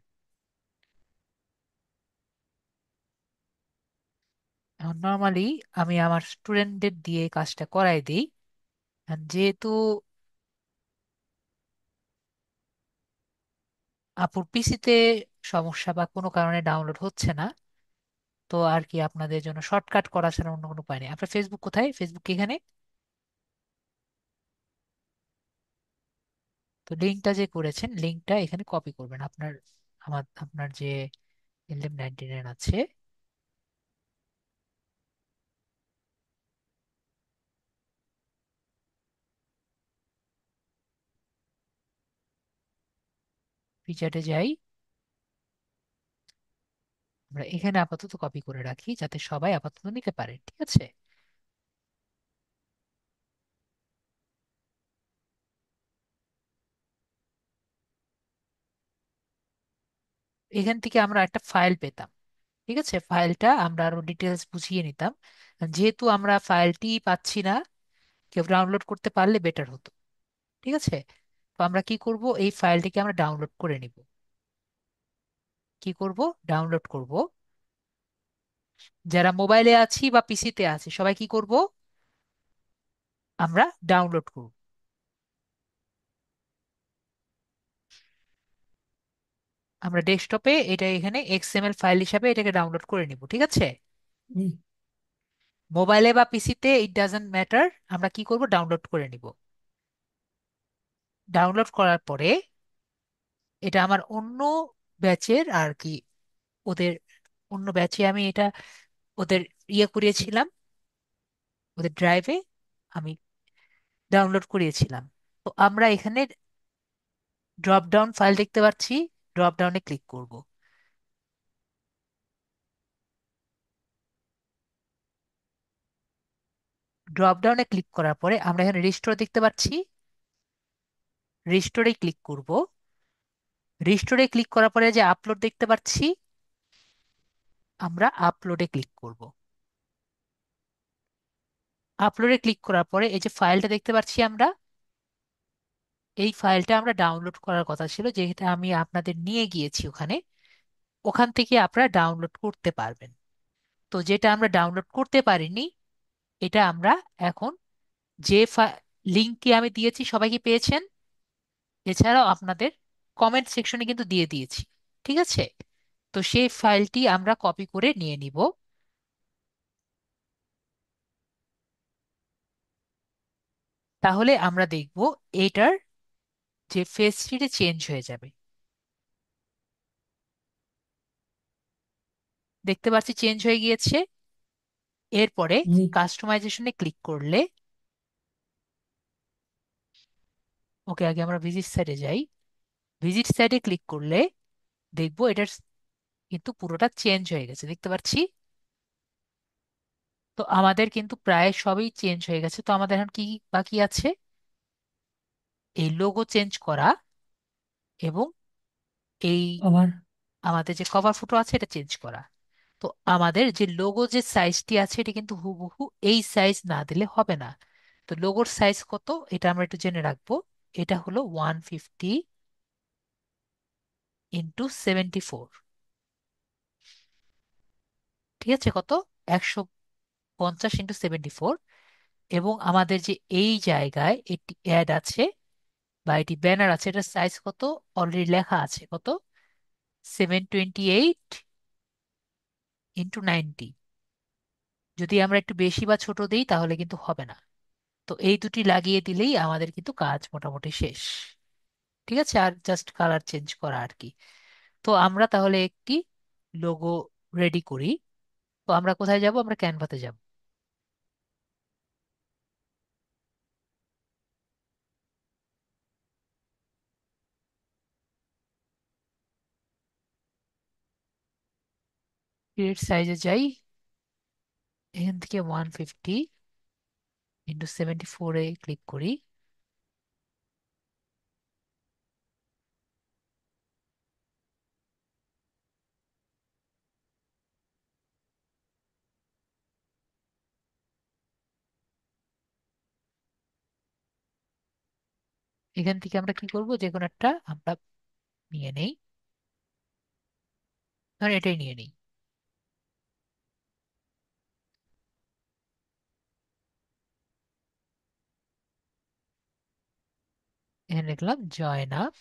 এখন নর্মালি আমি আমার স্টুডেন্টদের দিয়ে এই কাজটা করাই দিই। আর যেহেতু আপুর পিসিতে সমস্যা বা কোনো কারণে ডাউনলোড হচ্ছে না, তো আর কি আপনাদের জন্য শর্টকাট করা ছাড়া অন্য কোনো উপায় নেই। আপনার ফেসবুক কোথায়? ফেসবুক এখানে। তো লিঙ্কটা যে করেছেন, লিঙ্কটা এখানে কপি করবেন। আপনার যে LM99 আছে, ফিচারে যাই। আমরা এখানে আপাতত কপি করে রাখি যাতে সবাই আপাতত নিতে পারে, ঠিক আছে? এখান থেকে আমরা একটা ফাইল পেতাম। ঠিক আছে, ফাইলটা আমরা আরো ডিটেলস বুঝিয়ে নিতাম। যেহেতু আমরা ফাইলটি পাচ্ছি না, কেউ ডাউনলোড করতে পারলে বেটার হতো। ঠিক আছে, তো আমরা কি করব, এই ফাইলটিকে আমরা ডাউনলোড করে নিব। কি করব? ডাউনলোড করব। যারা মোবাইলে আছি বা পিসিতে আছি সবাই কি করব? আমরা ডাউনলোড করব। আমরা ডেস্কটপে এটা এখানে XML ফাইল হিসাবে এটাকে ডাউনলোড করে নিব, ঠিক আছে? জি। মোবাইলে বা পিসিতে ইট ডাজন্ট ম্যাটার, আমরা কি করব, ডাউনলোড করে নিব। ডাউনলোড করার পরে এটা আমার অন্য ব্যাচের আর কি, ওদের অন্য ব্যাচে আমি এটা ওদের করিয়েছিলাম, ওদের ড্রাইভে আমি ডাউনলোড করিয়েছিলাম। তো আমরা এখানে ড্রপ ডাউন ফাইল দেখতে পাচ্ছি, ড্রপ ডাউনে ক্লিক করব। ড্রপ ডাউনে ক্লিক করার পরে আমরা এখানে রিস্টোর দেখতে পাচ্ছি, রিস্টোরে ক্লিক করব। রিস্টোরে ক্লিক করার পরে যে আপলোড দেখতে পাচ্ছি, আমরা আপলোডে ক্লিক করব। আপলোডে ক্লিক করার পরে এই যে ফাইলটা দেখতে পাচ্ছি আমরা, এই ফাইলটা আমরা ডাউনলোড করার কথা ছিল, যেটা আমি আপনাদের নিয়ে গিয়েছি ওখানে। ওখান থেকে আপনারা ডাউনলোড করতে পারবেন। তো যেটা আমরা ডাউনলোড করতে পারিনি, এটা আমরা এখন যে লিঙ্কটি আমি দিয়েছি সবাই কি পেয়েছেন? এছাড়াও আপনাদের কমেন্ট সেকশনে কিন্তু দিয়ে দিয়েছি, ঠিক আছে? তো সেই ফাইলটি আমরা কপি করে নিয়ে নিব। তাহলে আমরা দেখব এটার যে ফেস থ্রিতে চেঞ্জ হয়ে যাবে। দেখতে পাচ্ছি চেঞ্জ হয়ে গিয়েছে। এরপরে জি। কাস্টমাইজেশনে ক্লিক করলে, ওকে আগে আমরা ভিজিট সাইডে যাই। ভিজিট সাইডে ক্লিক করলে দেখবো এটার কিন্তু পুরোটা চেঞ্জ হয়ে গেছে, দেখতে পাচ্ছি। তো আমাদের কিন্তু প্রায় সবই চেঞ্জ হয়ে গেছে। তো আমাদের এখন কি বাকি আছে? এই লোগো চেঞ্জ করা এবং এই আবার আমাদের যে কভার ফটো আছে এটা চেঞ্জ করা। তো আমাদের যে লোগো যে সাইজটি আছে এটা কিন্তু হুবহু এই সাইজ না দিলে হবে না। তো লোগোর সাইজ কত এটা আমরা একটু জেনে রাখবো। এটা হলো 150 × 74। ঠিক আছে, কত? 150 × 74। এবং আমাদের যে এই জায়গায় একটি অ্যাড আছে বা এটি ব্যানার আছে, এটার সাইজ কত অলরেডি লেখা আছে, কত? 728 × 90। যদি আমরা একটু বেশি বা ছোট দিই তাহলে কিন্তু হবে না। তো এই দুটি লাগিয়ে দিলেই আমাদের কিন্তু কাজ মোটামুটি শেষ। ঠিক আছে, আর জাস্ট কালার চেঞ্জ করা আর কি। তো আমরা তাহলে একটি লোগো রেডি করি। তো আমরা কোথায় যাব? আমরা ক্যানভাতে যাব। ক্রিয়েট সাইজে যাই। এখান থেকে 150 × 74 ক্লিক করি। এখান থেকে আমরা কি করব, যে কোনো একটা আমরা নিয়ে নেই। ধর এটাই নিয়ে নেই। এখানে লিখলাম জয়েন আপ।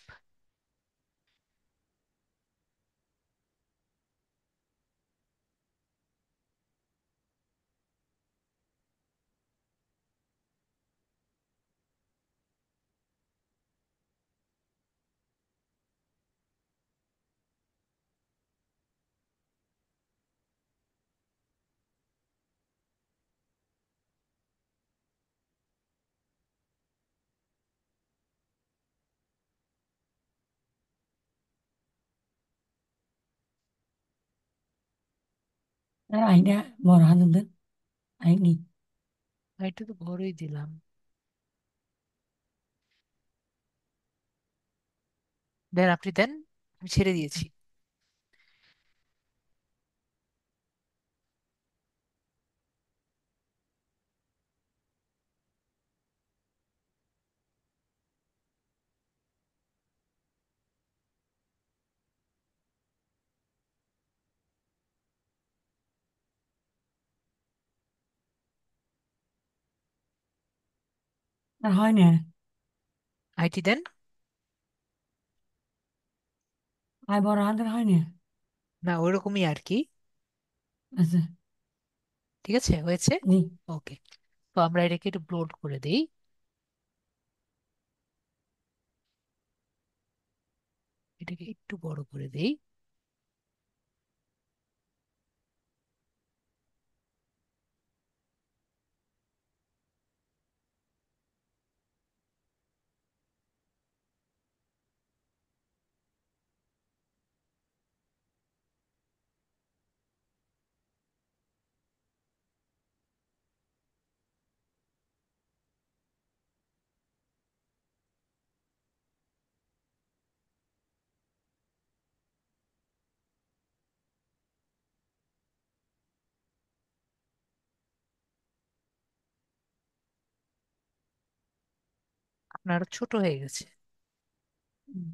আর আইনা বড় হাতে দেন। আইনি। এটা তো বড়ই দিলাম। দেন, আপনি দেন। আমি ছেড়ে দিয়েছি। আর হয় না। আইটি দেন। আর বড় হাতের হয় না। না, ওইরকমই আর কি। আচ্ছা। ঠিক আছে, হয়েছে। জি। ওকে। তো আমরা এটাকে একটু ব্লোড করে দিই। এটাকে একটু বড় করে দিই। আপনার ছোট হয়ে গেছে। হুম।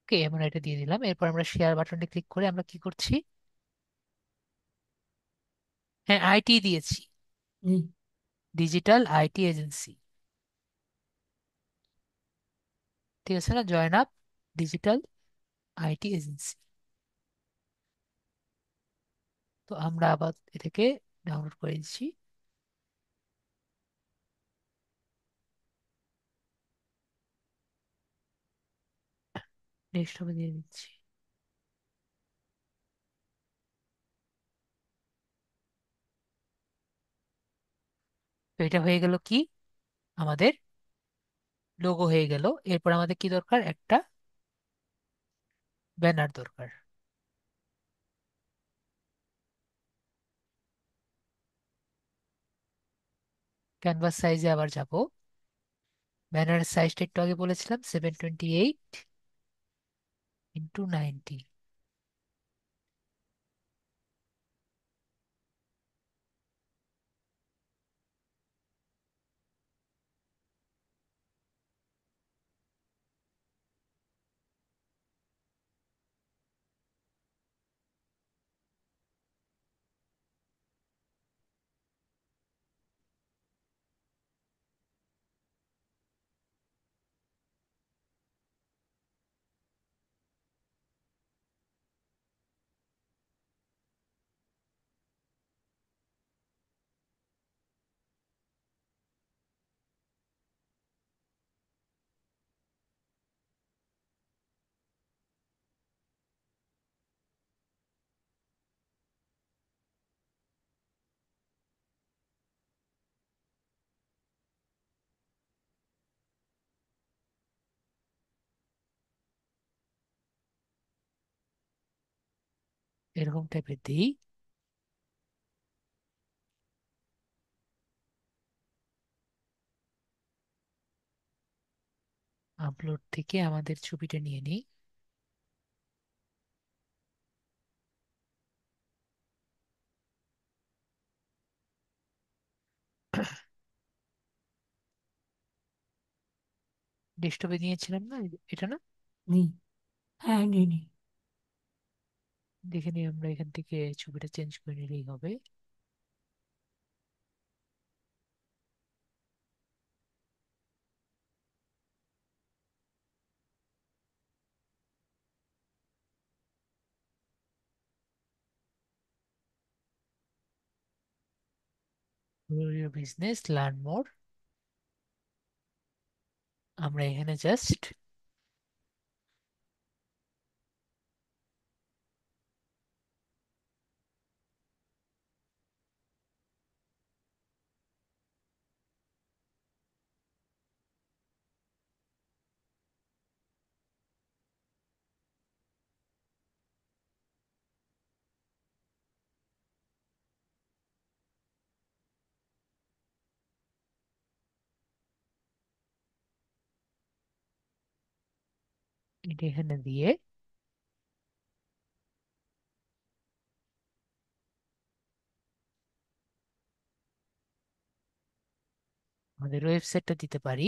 ওকে, আমরা এটা দিয়ে দিলাম। এরপর আমরা শেয়ার বাটনটি ক্লিক করে আমরা কি করছি? হ্যাঁ, আইটি দিয়েছি। জি। Digital IT agency. ঠিক আছে না? Join up digital IT agency. তো আমরা আবার এটাকে ডাউনলোড করে দিচ্ছি। ডেস্কটপে দিয়ে দিচ্ছি। তো এটা হয়ে গেল কি, আমাদের লোগো হয়ে গেল। এরপর আমাদের কি দরকার, একটা ব্যানার দরকার। ক্যানভাস সাইজে আবার যাব। ব্যানারের সাইজটা একটু আগে বলেছিলাম 728 × 90। এরকম টাইপের দিই। আপলোড থেকে আমাদের ছবিটা নিয়ে নিই। ডেস্কটপে নিয়েছিলাম না, এটা না? নি। হ্যাঁ, নি নি। দেখে নিই, আমরা এখান থেকে ছবিটা চেঞ্জ করে নিলেই হবে। Business learn more. আমরা এখানে জাস্ট এটা এখানে দিয়ে আমাদের ওয়েবসাইটটা দিতে পারি।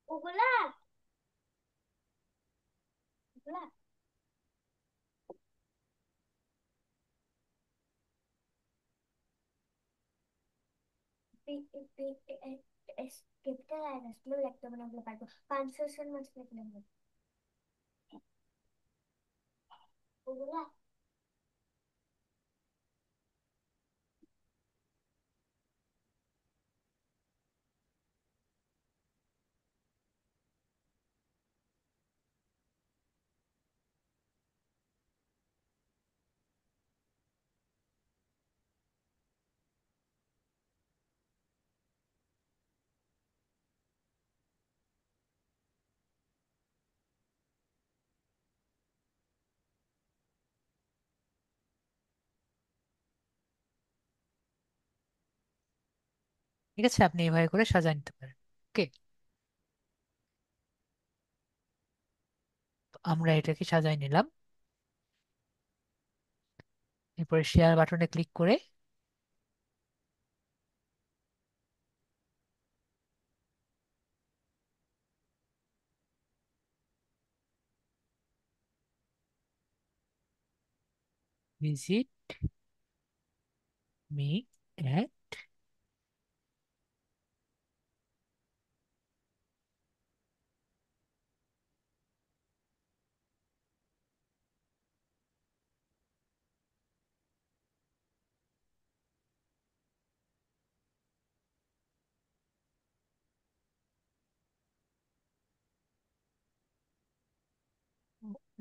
ওগুলা ওগুলা ক্যাপিটাল আর স্মল লিখতে হবে না, ওগুলো পারবো। পাঁচশোর মাঝে লিখলে হবে ওগুলা। ঠিক আছে, আপনি এভাবে করে সাজায় নিতে পারেন। ওকে, আমরা এটাকে সাজাই নিলাম। এরপরে শেয়ার বাটনে ক্লিক করে ভিজিট মি অ্যাট,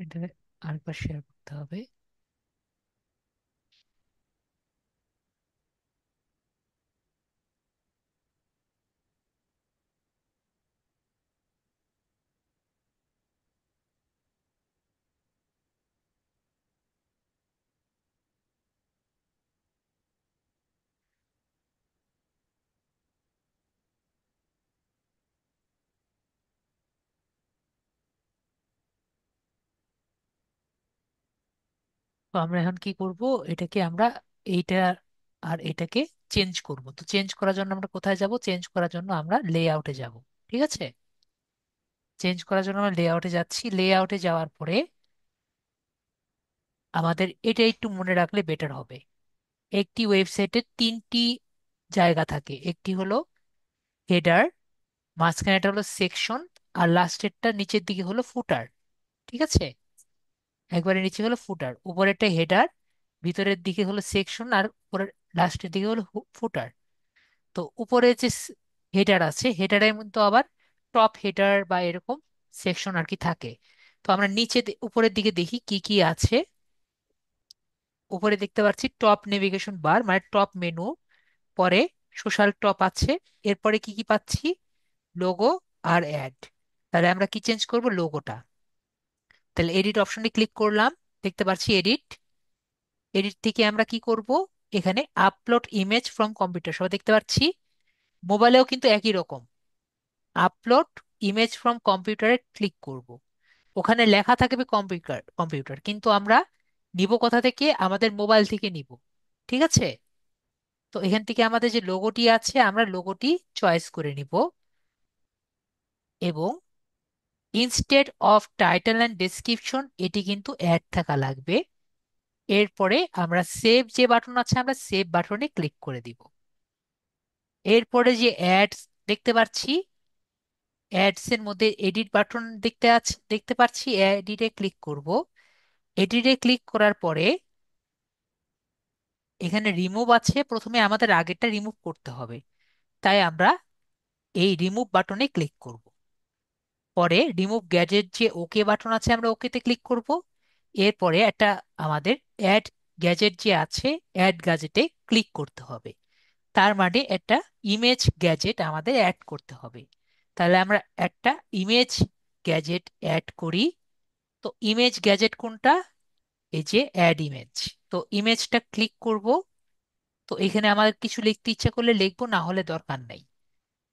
এটা আরেকবার শেয়ার করতে হবে। তো আমরা এখন কি করব, এটাকে আমরা এইটা আর এটাকে চেঞ্জ করব। তো চেঞ্জ করার জন্য আমরা কোথায় যাব? চেঞ্জ করার জন্য আমরা লেআউটে যাব। ঠিক আছে, চেঞ্জ করার জন্য আমরা লেআউটে যাচ্ছি। লেআউটে যাওয়ার পরে আমাদের এটা একটু মনে রাখলে বেটার হবে। একটি ওয়েবসাইটের তিনটি জায়গা থাকে, একটি হলো হেডার, মাঝখানেটা হলো সেকশন, আর লাস্টেরটা নিচের দিকে হলো ফুটার। ঠিক আছে, একবারে নিচে হলো ফুটার, উপরেরটা হেডার, ভিতরের দিকে হলো সেকশন, আর উপরের লাস্টের দিকে হলো ফুটার। তো উপরে যে হেডার আছে, হেডারের মধ্যে আবার টপ হেডার বা এরকম সেকশন আর কি থাকে। তো আমরা নিচে উপরের দিকে দেখি কি কি আছে। উপরে দেখতে পাচ্ছি টপ নেভিগেশন বার, মানে টপ মেনু, পরে সোশ্যাল টপ আছে, এরপরে কি কি পাচ্ছি? লোগো আর অ্যাড। তাহলে আমরা কি চেঞ্জ করব? লোগোটা। তাহলে এডিট অপশনে ক্লিক করলাম, দেখতে পাচ্ছি এডিট। এডিট থেকে আমরা কি করব? এখানে আপলোড ইমেজ ফ্রম কম্পিউটার, সবাই দেখতে পাচ্ছি। মোবাইলেও কিন্তু একই রকম, আপলোড ইমেজ ফ্রম কম্পিউটারে ক্লিক করব। ওখানে লেখা থাকবে কম্পিউটার কম্পিউটার, কিন্তু আমরা নিব কোথা থেকে? আমাদের মোবাইল থেকে নিব। ঠিক আছে, তো এখান থেকে আমাদের যে লোগোটি আছে আমরা লোগোটি চয়েস করে নিব, এবং instead of title and description এটি কিন্তু অ্যাড থাকা লাগবে। এরপরে আমরা সেভ যে বাটন আছে আমরা সেভ বাটনে ক্লিক করে দিব। এরপরে যে অ্যাডস দেখতে পাচ্ছি, অ্যাডস এর মধ্যে এডিট বাটন দেখতে পাচ্ছি, এডিটে ক্লিক করব। এডিটে ক্লিক করার পরে এখানে রিমুভ আছে, প্রথমে আমাদের আগেরটা রিমুভ করতে হবে, তাই আমরা এই রিমুভ বাটনে ক্লিক করব। পরে রিমুভ গ্যাজেট যে ওকে বাটন আছে আমরা ওকেতে ক্লিক করব। এরপরে একটা আমাদের অ্যাড গ্যাজেট যে আছে, অ্যাড গ্যাজেটে ক্লিক করতে হবে। তার মানে একটা ইমেজ গ্যাজেট আমাদের অ্যাড করতে হবে। তাহলে আমরা একটা ইমেজ গ্যাজেট অ্যাড করি। তো ইমেজ গ্যাজেট কোনটা? এই যে অ্যাড ইমেজ। তো ইমেজটা ক্লিক করব। তো এখানে আমাদের কিছু লিখতে ইচ্ছা করলে লিখবো, না হলে দরকার নেই।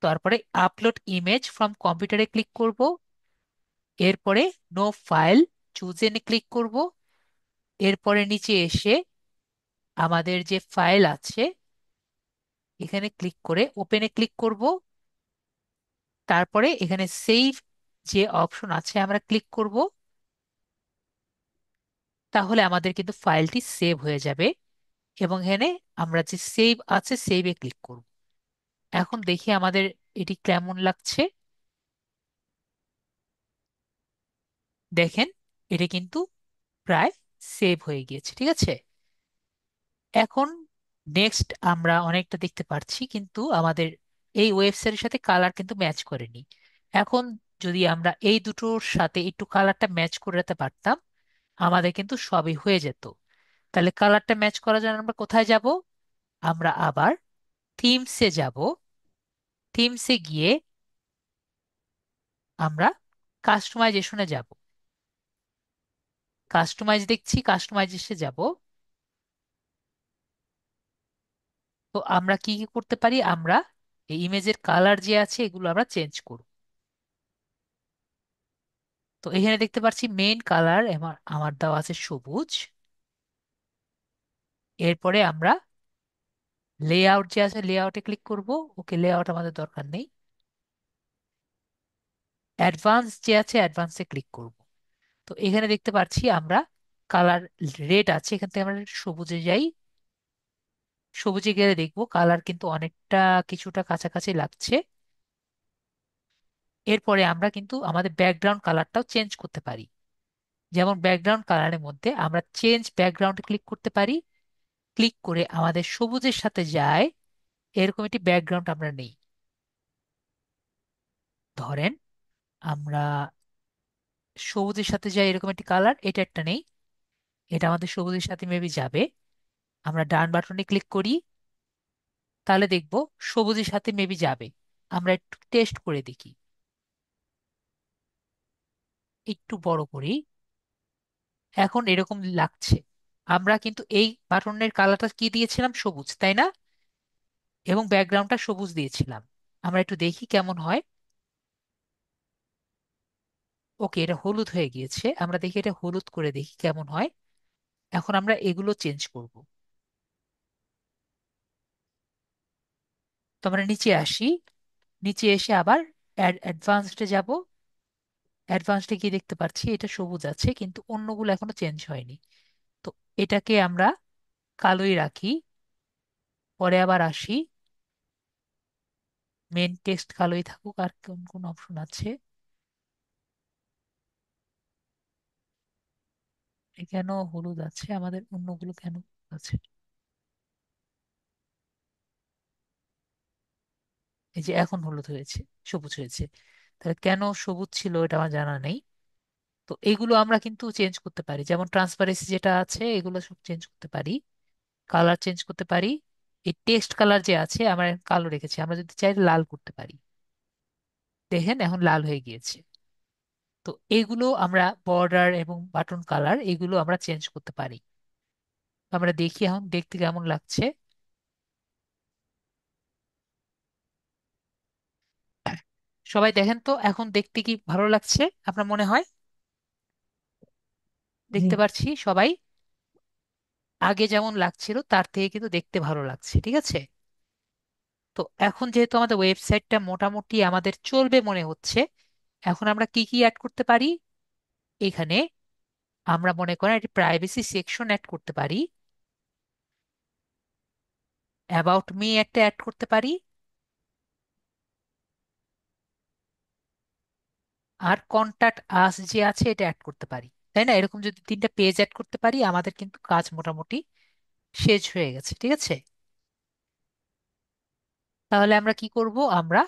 তারপরে আপলোড ইমেজ ফ্রম কম্পিউটারে ক্লিক করব। এরপরে নো ফাইল, চুজে ক্লিক করব। এরপরে নিচে এসে আমাদের যে ফাইল আছে এখানে ক্লিক করে ওপেনে ক্লিক করব। তারপরে এখানে সেভ যে অপশন আছে আমরা ক্লিক করব। তাহলে আমাদের কিন্তু ফাইলটি সেভ হয়ে যাবে, এবং এখানে আমরা যে সেভ আছে সেভে ক্লিক করব। এখন দেখি আমাদের এটি কেমন লাগছে। দেখেন, এটা কিন্তু প্রায় সেভ হয়ে গিয়েছে। ঠিক আছে, এখন নেক্সট আমরা অনেকটা দেখতে পাচ্ছি, কিন্তু আমাদের এই ওয়েবসাইটের সাথে কালার কিন্তু ম্যাচ করেনি। এখন যদি আমরা এই দুটোর সাথে একটু কালারটা ম্যাচ করে নিতে পারতাম, আমাদের কিন্তু সবই হয়ে যেত। তাহলে কালারটা ম্যাচ করার জন্য আমরা কোথায় যাব? আমরা আবার থিমসে যাব। থিমসে গিয়ে আমরা কাস্টমাইজেশনে যাব। কাস্টমাইজ দেখছি, কাস্টমাইজেশনে যাব। তো আমরা কি কি করতে পারি? আমরা এই ইমেজের কালার যে আছে এগুলো আমরা চেঞ্জ করব। তো এখানে দেখতে পাচ্ছি মেইন কালার আমার আমার দেওয়া আছে সবুজ। এরপরে আমরা লেআউট যে আছে লেআউটে ক্লিক করব। ওকে, লেআউট আমাদের দরকার নেই। অ্যাডভান্স যে আছে অ্যাডভান্সে ক্লিক করব। তো এখানে দেখতে পাচ্ছি আমরা কালার রেড আছে, এখান থেকে আমরা সবুজে যাই। সবুজে গেলে দেখবো কালার কিন্তু অনেকটা কিছুটা কাছাকাছি লাগছে। এরপরে আমরা কিন্তু আমাদের ব্যাকগ্রাউন্ড কালারটাও চেঞ্জ করতে পারি। যেমন ব্যাকগ্রাউন্ড কালারের মধ্যে আমরা চেঞ্জ ব্যাকগ্রাউন্ডে ক্লিক করতে পারি। ক্লিক করে আমাদের সবুজের সাথে যায় এরকম একটি ব্যাকগ্রাউন্ড আমরা নেই। ধরেন আমরা সবুজের সাথে যাই এরকম একটি কালার, এটা একটা নেই। এটা আমাদের সবুজের সাথে মেবি যাবে। আমরা ডান বাটনে ক্লিক করি, তাহলে দেখব সবুজের সাথে মেবি যাবে। আমরা একটু টেস্ট করে দেখি। একটু বড় করি, এখন এরকম লাগছে। আমরা কিন্তু এই বাটনের কালারটা কি দিয়েছিলাম, সবুজ, তাই না? এবং ব্যাকগ্রাউন্ডটা সবুজ দিয়েছিলাম। আমরা একটু দেখি কেমন হয়। ওকে, এটা হলুদ হয়ে গিয়েছে। আমরা দেখি এটা হলুদ করে দেখি কেমন হয়। এখন আমরা এগুলো চেঞ্জ করব। তো আমরা নিচে আসি, নিচে এসে আবার অ্যাডভান্সডে যাব। অ্যাডভান্সডে গিয়ে দেখতে পাচ্ছি এটা সবুজ আছে কিন্তু অন্যগুলো এখনো চেঞ্জ হয়নি। তো এটাকে আমরা কালোই রাখি। পরে আবার আসি, মেন টেক্সট কালোই থাকুক। আর কোন কোন অপশন আছে? এ কেন হলুদ আছে, আমাদের অন্যগুলো কেন হলুদ আছে? এই যে এখন হলুদ হয়েছে, সবুজ হয়েছে। তাহলে কেন সবুজ ছিল এটা আমার জানা নেই। তো এগুলো আমরা কিন্তু চেঞ্জ করতে পারি, যেমন ট্রান্সপারেন্সি যেটা আছে এগুলো সব চেঞ্জ করতে পারি, কালার চেঞ্জ করতে পারি। এই টেক্সট কালার যে আছে আমরা এখন কালো রেখেছি, আমরা যদি চাই লাল করতে পারি। দেখেন এখন লাল হয়ে গিয়েছে। তো এগুলো আমরা বর্ডার এবং বাটন কালার এগুলো আমরা চেঞ্জ করতে পারি। আমরা দেখি এখন দেখতে কেমন লাগছে। সবাই দেখেন তো এখন দেখতে কি ভালো লাগছে আপনার মনে হয়? জি। দেখতে পাচ্ছি সবাই আগে যেমন লাগছিল তার থেকে কিন্তু দেখতে ভালো লাগছে, ঠিক আছে? তো এখন যেহেতু আমাদের ওয়েবসাইটটা মোটামুটি আমাদের চলবে মনে হচ্ছে, এখন আমরা কি কি অ্যাড করতে পারি এখানে? আমরা মনে করেন একটি প্রাইভেসি সেকশন অ্যাড করতে পারি, অ্যাবাউট মি একটা অ্যাড করতে পারি, আর কন্টাক্ট আস যে আছে এটা অ্যাড করতে পারি। তাই না? এরকম যদি তিনটা পেজ অ্যাড করতে পারি আমাদের কিন্তু কাজ মোটামুটি শেষ হয়ে গেছে, ঠিক আছে? তাহলে আমরা কি করব, আমরা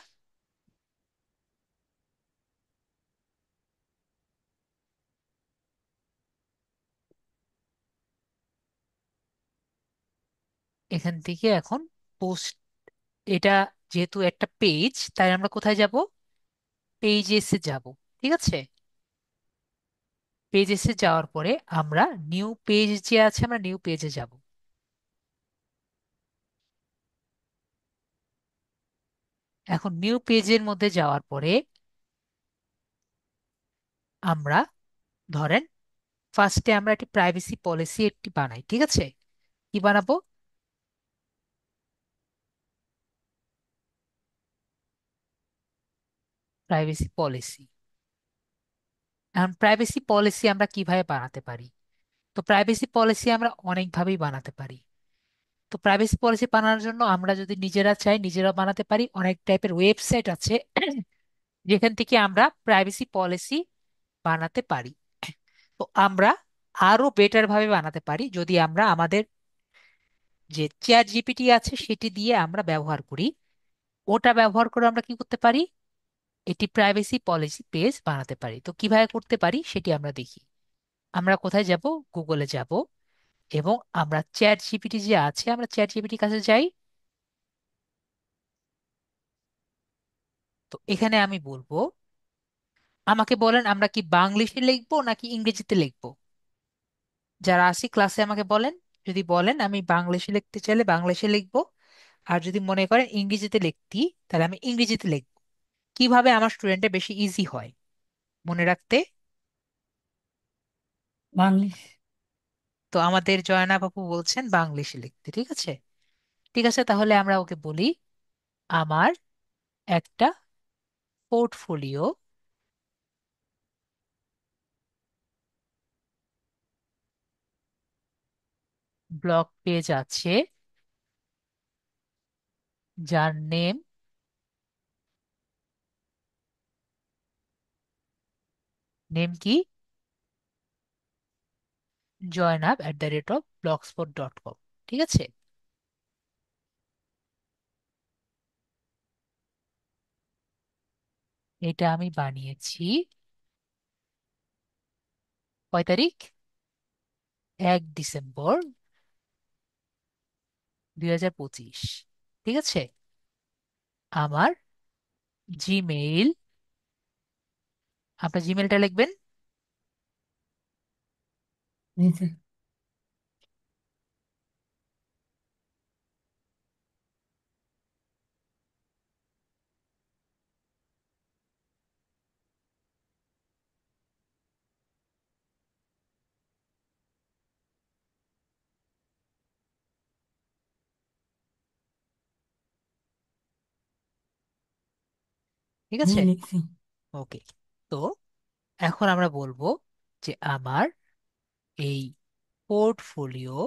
এখান থেকে এখন পোস্ট, এটা যেহেতু একটা পেজ তাই আমরা কোথায় যাব, পেজেসে যাব, ঠিক আছে? পেজেসে যাওয়ার পরে আমরা নিউ পেজ যে আছে আমরা নিউ পেজে যাব। এখন নিউ পেজের মধ্যে যাওয়ার পরে আমরা ধরেন ফার্স্টে আমরা একটি প্রাইভেসি পলিসি একটি বানাই, ঠিক আছে? কি বানাবো? Privacy policy. এখন প্রাইভেসি পলিসি আমরা কিভাবে বানাতে পারি? তো প্রাইভেসি পলিসি আমরা অনেকভাবেই বানাতে পারি। তো প্রাইভেসি পলিসি বানানোর জন্য আমরা যদি নিজেরা চাই নিজেরা বানাতে পারি। অনেক টাইপের ওয়েবসাইট আছে যেখান থেকে আমরা প্রাইভেসি পলিসি বানাতে পারি। তো আমরা আরো বেটার ভাবে বানাতে পারি যদি আমরা আমাদের যে চ্যাট জিপিটি আছে সেটি দিয়ে আমরা ব্যবহার করি। ওটা ব্যবহার করে আমরা কি করতে পারি, এটি প্রাইভেসি পলিসি পেজ বানাতে পারি। তো কিভাবে করতে পারি সেটি আমরা দেখি। আমরা কোথায় যাব, গুগলে যাব এবং আমরা চ্যাট জিপিটি যে আছে আমরা চ্যাট জিপিটির কাছে যাই। তো এখানে আমি বলবো আমাকে বলেন আমরা কি বাংলিশে লিখবো নাকি ইংরেজিতে লিখবো? যারা আছি ক্লাসে আমাকে বলেন। যদি বলেন আমি বাংলিশে লিখতে চাইলে বাংলিশে লিখবো, আর যদি মনে করেন ইংরেজিতে লিখতি, তাহলে আমি ইংরেজিতে লিখব। কিভাবে আমার স্টুডেন্টের বেশি ইজি হয় মনে রাখতে? বাংলিশ। তো আমাদের জয়না বাবু বলছেন বাংলিশে লিখতে, ঠিক আছে। ঠিক আছে, তাহলে আমরা ওকে বলি আমার একটা পোর্টফোলিও ব্লগ পেজ আছে, যার নেম নেম কি, joinUp@blogspot.com। ঠিক আছে, এটা আমি বানিয়েছি কয় তারিখ? 1 ডিসেম্বর 2025। ঠিক আছে, আমার জিমেইল, আপনার জিমেইলটা লিখবেন। জি স্যার। ঠিক হুম, আছে, লিখছি। ওকে। তো এখন আমরা বলবো যে আমার এই পোর্টফোলিও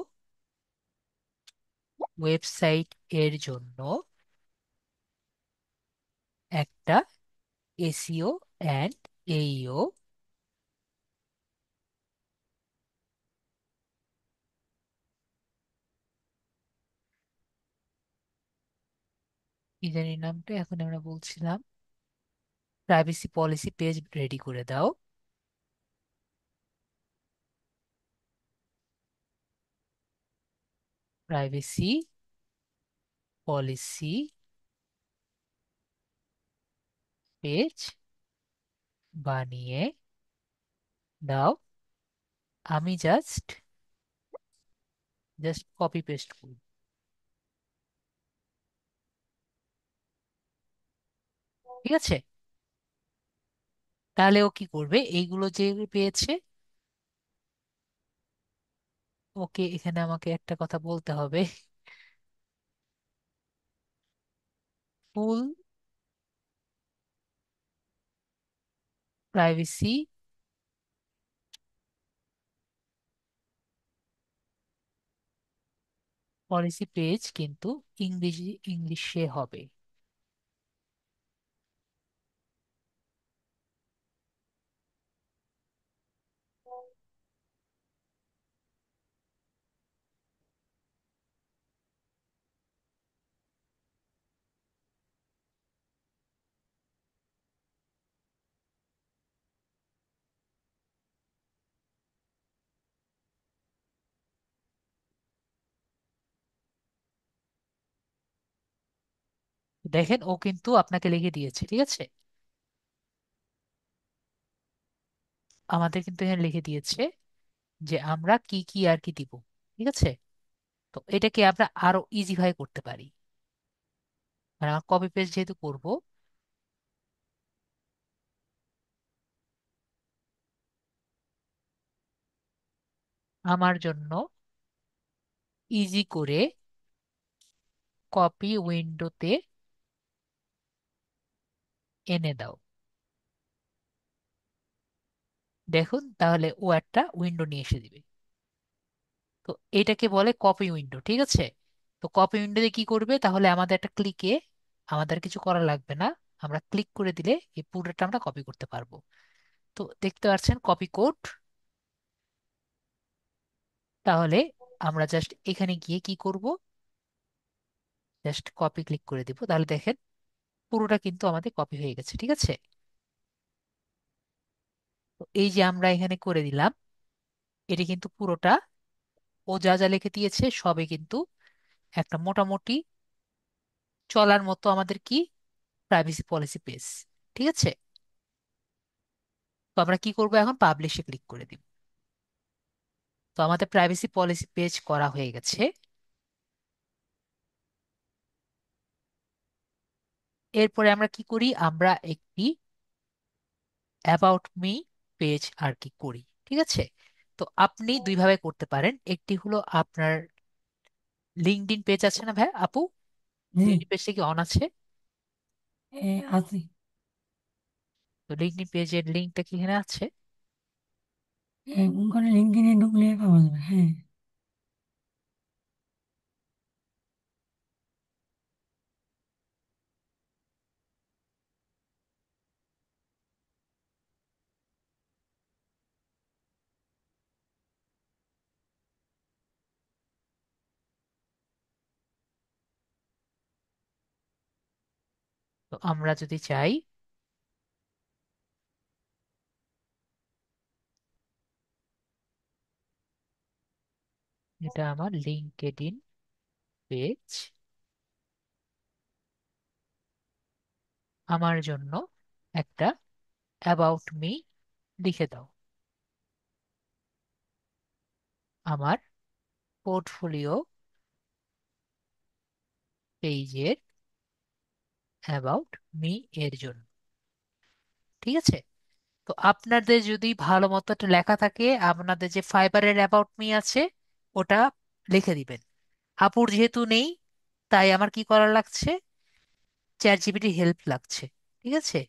ওয়েবসাইট এর জন্য একটা এসইও অ্যান্ড এইও কি জানি নামটা, এখন আমরা বলছিলাম প্রাইভেসি পলিসি পেজ রেডি করে দাও। প্রাইভেসি পলিসি পেজ বানিয়ে দাও। আমি জাস্ট জাস্ট কপি পেস্ট করি, ঠিক আছে। তাহলে ও কি করবে, এইগুলো যে পেয়েছে, ওকে এখানে আমাকে একটা কথা বলতে হবে। ফুল প্রাইভেসি পলিসি পেজ কিন্তু ইংলিশে হবে। দেখেন ও কিন্তু আপনাকে লিখে দিয়েছে, ঠিক আছে। আমাদের কিন্তু এখানে লিখে দিয়েছে যে আমরা কি কি আর কি দিব, ঠিক আছে। তো এটাকে আমরা আরো ইজি ভাবে করতে পারি। মানে আমার কপি পেস্ট যেহেতু করব, আমার জন্য ইজি করে কপি উইন্ডোতে এনে দাও। দেখুন তাহলে ও একটা উইন্ডো নিয়ে এসে দিবে। তো এটাকে বলে কপি উইন্ডো, ঠিক আছে। তো কপি উইন্ডোতে কি করবে, তাহলে আমাদের একটা ক্লিকে, আমাদের কিছু করা লাগবে না, আমরা ক্লিক করে দিলে এই পুরোটা আমরা কপি করতে পারবো। তো দেখতে পাচ্ছেন কপি কোড। তাহলে আমরা জাস্ট এখানে গিয়ে কি করব, জাস্ট কপি ক্লিক করে দিব, তাহলে দেখেন পুরোটা কিন্তু আমাদের কপি হয়ে গেছে, ঠিক আছে। তো এই যে আমরা এখানে করে দিলাম, এটা কিন্তু পুরোটা ও যা যা লিখে দিয়েছে সবে কিন্তু একটা মোটামুটি চলার মতো আমাদের কি প্রাইভেসি পলিসি পেজ, ঠিক আছে। তো আমরা কি করব, এখন পাবলিশে ক্লিক করে দিব। তো আমাদের প্রাইভেসি পলিসি পেজ করা হয়ে গেছে। এরপরে আমরা কি করি, আমরা একটি অ্যাবাউট মি পেজ আর কি করি। ঠিক আছে, তো আপনি দুইভাবে করতে পারেন। একটি হলো আপনার লিঙ্কডইন পেজ আছে না ভাই আপু, জি। লিঙ্কডইন পেজটা কি অন আছে? আছি। তো লিঙ্কডইন পেজের লিঙ্কটা কি এখানে আছে? ওখানে লিঙ্কডইনে ঢুকলে পাওয়া যাবে, হ্যাঁ। তো আমরা যদি চাই, এটা আমার লিঙ্কডইন পেজ, আমার জন্য একটা অ্যাবাউট মি লিখে দাও, আমার পোর্টফোলিও পেজের অ্যাবাউট মি এর জন্য। ঠিক আছে, তো আপনাদের যদি ভালো মতো একটা লেখা থাকে, আপনাদের যে ফাইবারের অ্যাবাউট মি আছে ওটা লিখে দিবেন। আপুর যেহেতু নেই, তাই আমার কি করার লাগছে, চ্যাট জিপিটি হেল্প লাগছে। ঠিক আছে,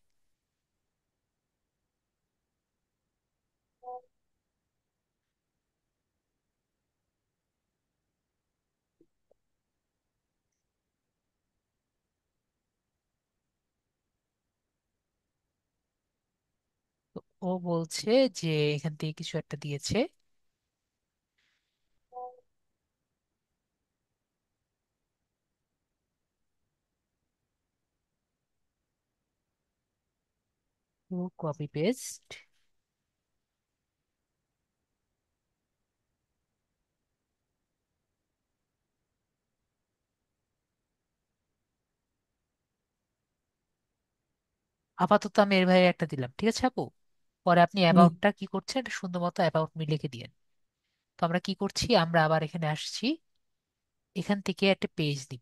তো ও বলছে যে এখান থেকে কিছু একটা দিয়েছে। Copy paste. আপাতত আমি এর ভাই একটা দিলাম, ঠিক আছে আপু। পরে আপনি জি। অ্যাবাউটটা কি করছেন, এটা সুন্দর মতো অ্যাবাউট মি লিখে দিয়েন। তো আমরা কি করছি, আমরা আবার এখানে আসছি, এখান থেকে একটা পেজ দিব,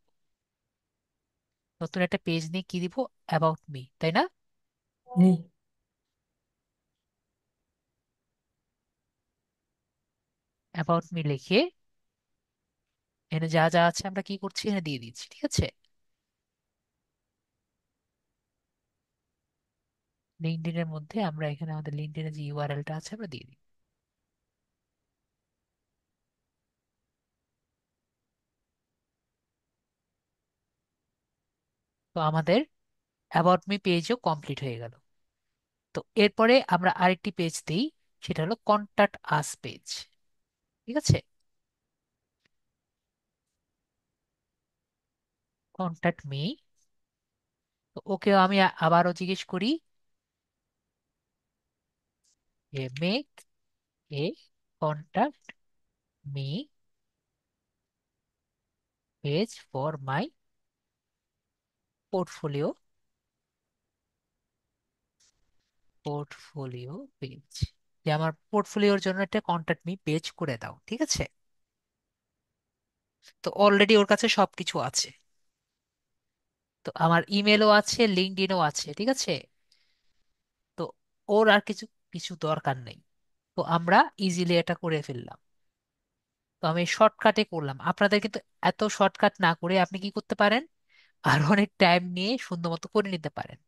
নতুন একটা পেজ নিয়ে কি দিব, অ্যাবাউট মি, তাই না? জি। অ্যাবাউট মি লিখে এখানে যা যা আছে আমরা কি করছি, এখানে দিয়ে দিচ্ছি। ঠিক আছে, লিঙ্কডইনের মধ্যে আমরা এখানে আমাদের লিঙ্কডইনের যে ইউআরএলটা আছে আমরা দিয়ে দিই। তো আমাদের অ্যাবাউট মি পেজও কমপ্লিট হয়ে গেল। তো এরপরে আমরা আরেকটি পেজ দিই, সেটা হলো কন্টাক্ট আস পেজ। ঠিক আছে, কন্টাক্ট মি। তো ওকে আমি আবারও জিজ্ঞেস করি, make a contact me page for my portfolio, portfolio page, যে আমার পোর্টফোলিওর জন্য একটা কন্টাক্ট মি পেজ করে দাও। ঠিক আছে, তো অলরেডি ওর কাছে সবকিছু আছে। তো আমার ইমেলও আছে, লিঙ্কডইনও আছে। ঠিক আছে, তো ওর আর কিছু কিছু দরকার নেই। তো আমরা ইজিলি এটা করে ফেললাম। তো আমি শর্টকাটে করলাম, আপনাদের কিন্তু এত শর্টকাট না করে আপনি কি করতে পারেন, আর অনেক টাইম নিয়ে সুন্দর মতো করে নিতে পারেন।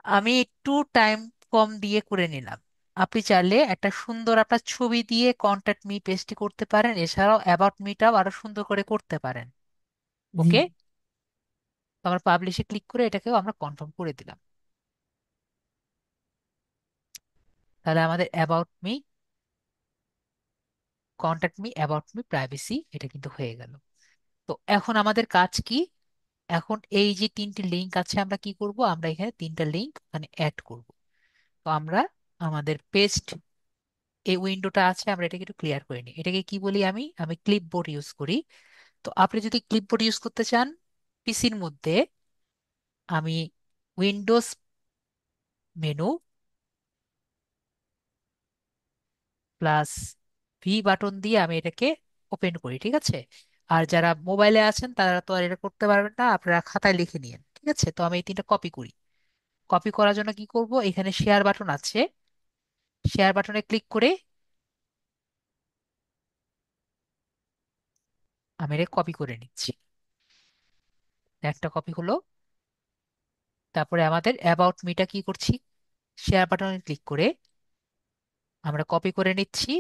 আমি একটু টাইম কম দিয়ে করে নিলাম। আপনি চাইলে একটা সুন্দর আপনার ছবি দিয়ে কন্ট্যাক্ট মি পেজটি করতে পারেন, এছাড়াও অ্যাবাউট মিটাও আরো সুন্দর করে করতে পারেন। জি। ওকে, তো আমরা পাবলিশে ক্লিক করে এটাকেও আমরা কনফার্ম করে দিলাম। তাহলে আমাদের about me, contact me, about me, privacy, এটা কিন্তু হয়ে গেল। তো এখন আমাদের কাজ কি, এখন এই যে তিনটি লিংক আছে আমরা কি করব, আমরা এখানে তিনটা লিংক মানে অ্যাড করব। তো আমরা আমাদের পেস্ট এই উইন্ডোটা আছে, আমরা এটাকে একটু ক্লিয়ার করে নিই। এটাকে কি বলি, আমি আমি ক্লিপবোর্ড ইউজ করি। তো আপনি যদি ক্লিপবোর্ড ইউজ করতে চান, পিসির মধ্যে আমি Windows menu plus V button দিয়ে আমি এটাকে ওপেন করি। ঠিক আছে, আর যারা মোবাইলে আছেন তারা তো আর এটা করতে পারবেন না, আপনারা খাতায় লিখে নিন। ঠিক আছে, তো আমি এই তিনটা কপি করি। কপি করার জন্য কি করব, এখানে শেয়ার বাটন আছে, শেয়ার বাটনে ক্লিক করে আমি এটা কপি করে নিচ্ছি। একটা কপি হলো। তারপরে আমাদের অ্যাবাউট মিটা কি করছি, শেয়ার বাটনে ক্লিক করে আমরা কপি করে নিচ্ছি।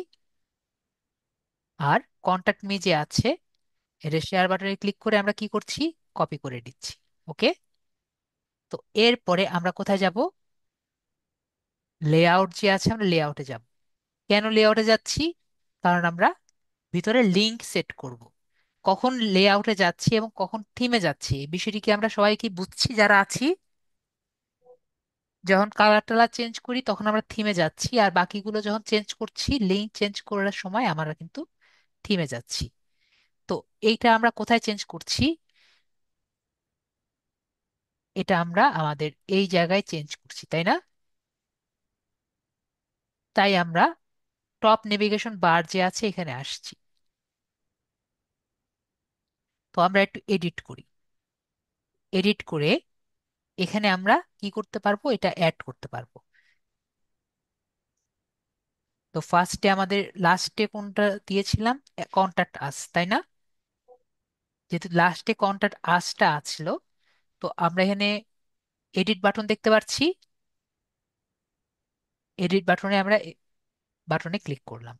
আর কন্টাক্ট মি যে আছে, এটা শেয়ার বাটনে ক্লিক করে আমরা কি করছি, কপি করে নিচ্ছি। ওকে। তো এরপরে আমরা কোথায় যাব, লেআউট যে আছে আমরা লেআউটে যাব। কেন লেআউটে যাচ্ছি, কারণ আমরা ভিতরে লিংক সেট করব। কখন লেআউটে যাচ্ছি এবং কখন থিমে যাচ্ছি এই বিষয়টি কি আমরা সবাই কি বুঝছি যারা আছি। যখন কালার টালার চেঞ্জ করি তখন আমরা থিমে যাচ্ছি, আর বাকিগুলো যখন চেঞ্জ করছি লিঙ্ক চেঞ্জ করার সময় আমরা কিন্তু থিমে যাচ্ছি। তো এইটা আমরা কোথায় চেঞ্জ করছি, এটা আমরা আমাদের এই জায়গায় চেঞ্জ করছি, তাই না? তাই আমরা টপ নেভিগেশন বার যে আছে এখানে আসছি। তো আমরা একটু এডিট করি। এডিট করে এখানে আমরা কি করতে পারবো, এটা অ্যাড করতে পারবো। তো ফার্স্টে আমাদের লাস্টে কোনটা দিয়েছিলাম, কন্টাক্ট আস, তাই না? যেহেতু লাস্টে কন্টাক্ট আসটা আছিল, তো আমরা এখানে এডিট বাটন দেখতে পাচ্ছি। এডিট বাটনে আমরা বাটনে ক্লিক করলাম,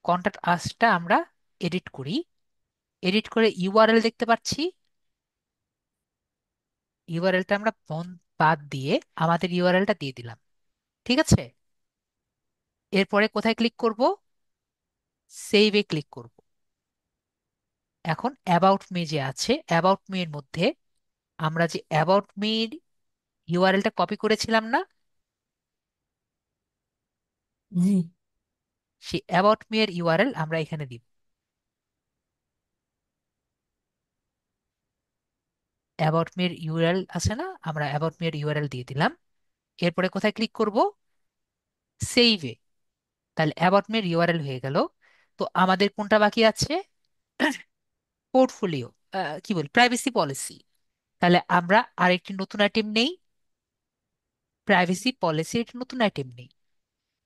কন্টাক্ট আসটা আমরা এডিট করি। এডিট করে ইউআরএল দেখতে পাচ্ছি, ইউআরএলটা আমরা বাদ দিয়ে আমাদের ইউআরএলটা দিয়ে দিলাম। ঠিক আছে। এরপরে কোথায় ক্লিক করব, সেভে ক্লিক করব। এখন অ্যাবাউট মি যে আছে, অ্যাবাউট মি এর মধ্যে আমরা যে অ্যাবাউট মির ইউআরএলটা কপি করেছিলাম না, জি। সেই অ্যাবাউট মি এর ইউআরএল আমরা এখানে দিব। অ্যাবাউট মি এর ইউআরএল আছে না, আমরা অ্যাবাউট মি এর ইউআরএল দিয়ে দিলাম। এরপরে কোথায় ক্লিক করব, সেভে। তাহলে অ্যাবাউট মি এর ইউআরএল হয়ে গেল। তো আমাদের কোনটা বাকি আছে, পোর্টফোলিও, কি বল, প্রাইভেসি পলিসি। তাহলে আমরা আরেকটি নতুন আইটেম নেই, প্রাইভেসি পলিসি একটি নতুন আইটেম নেই।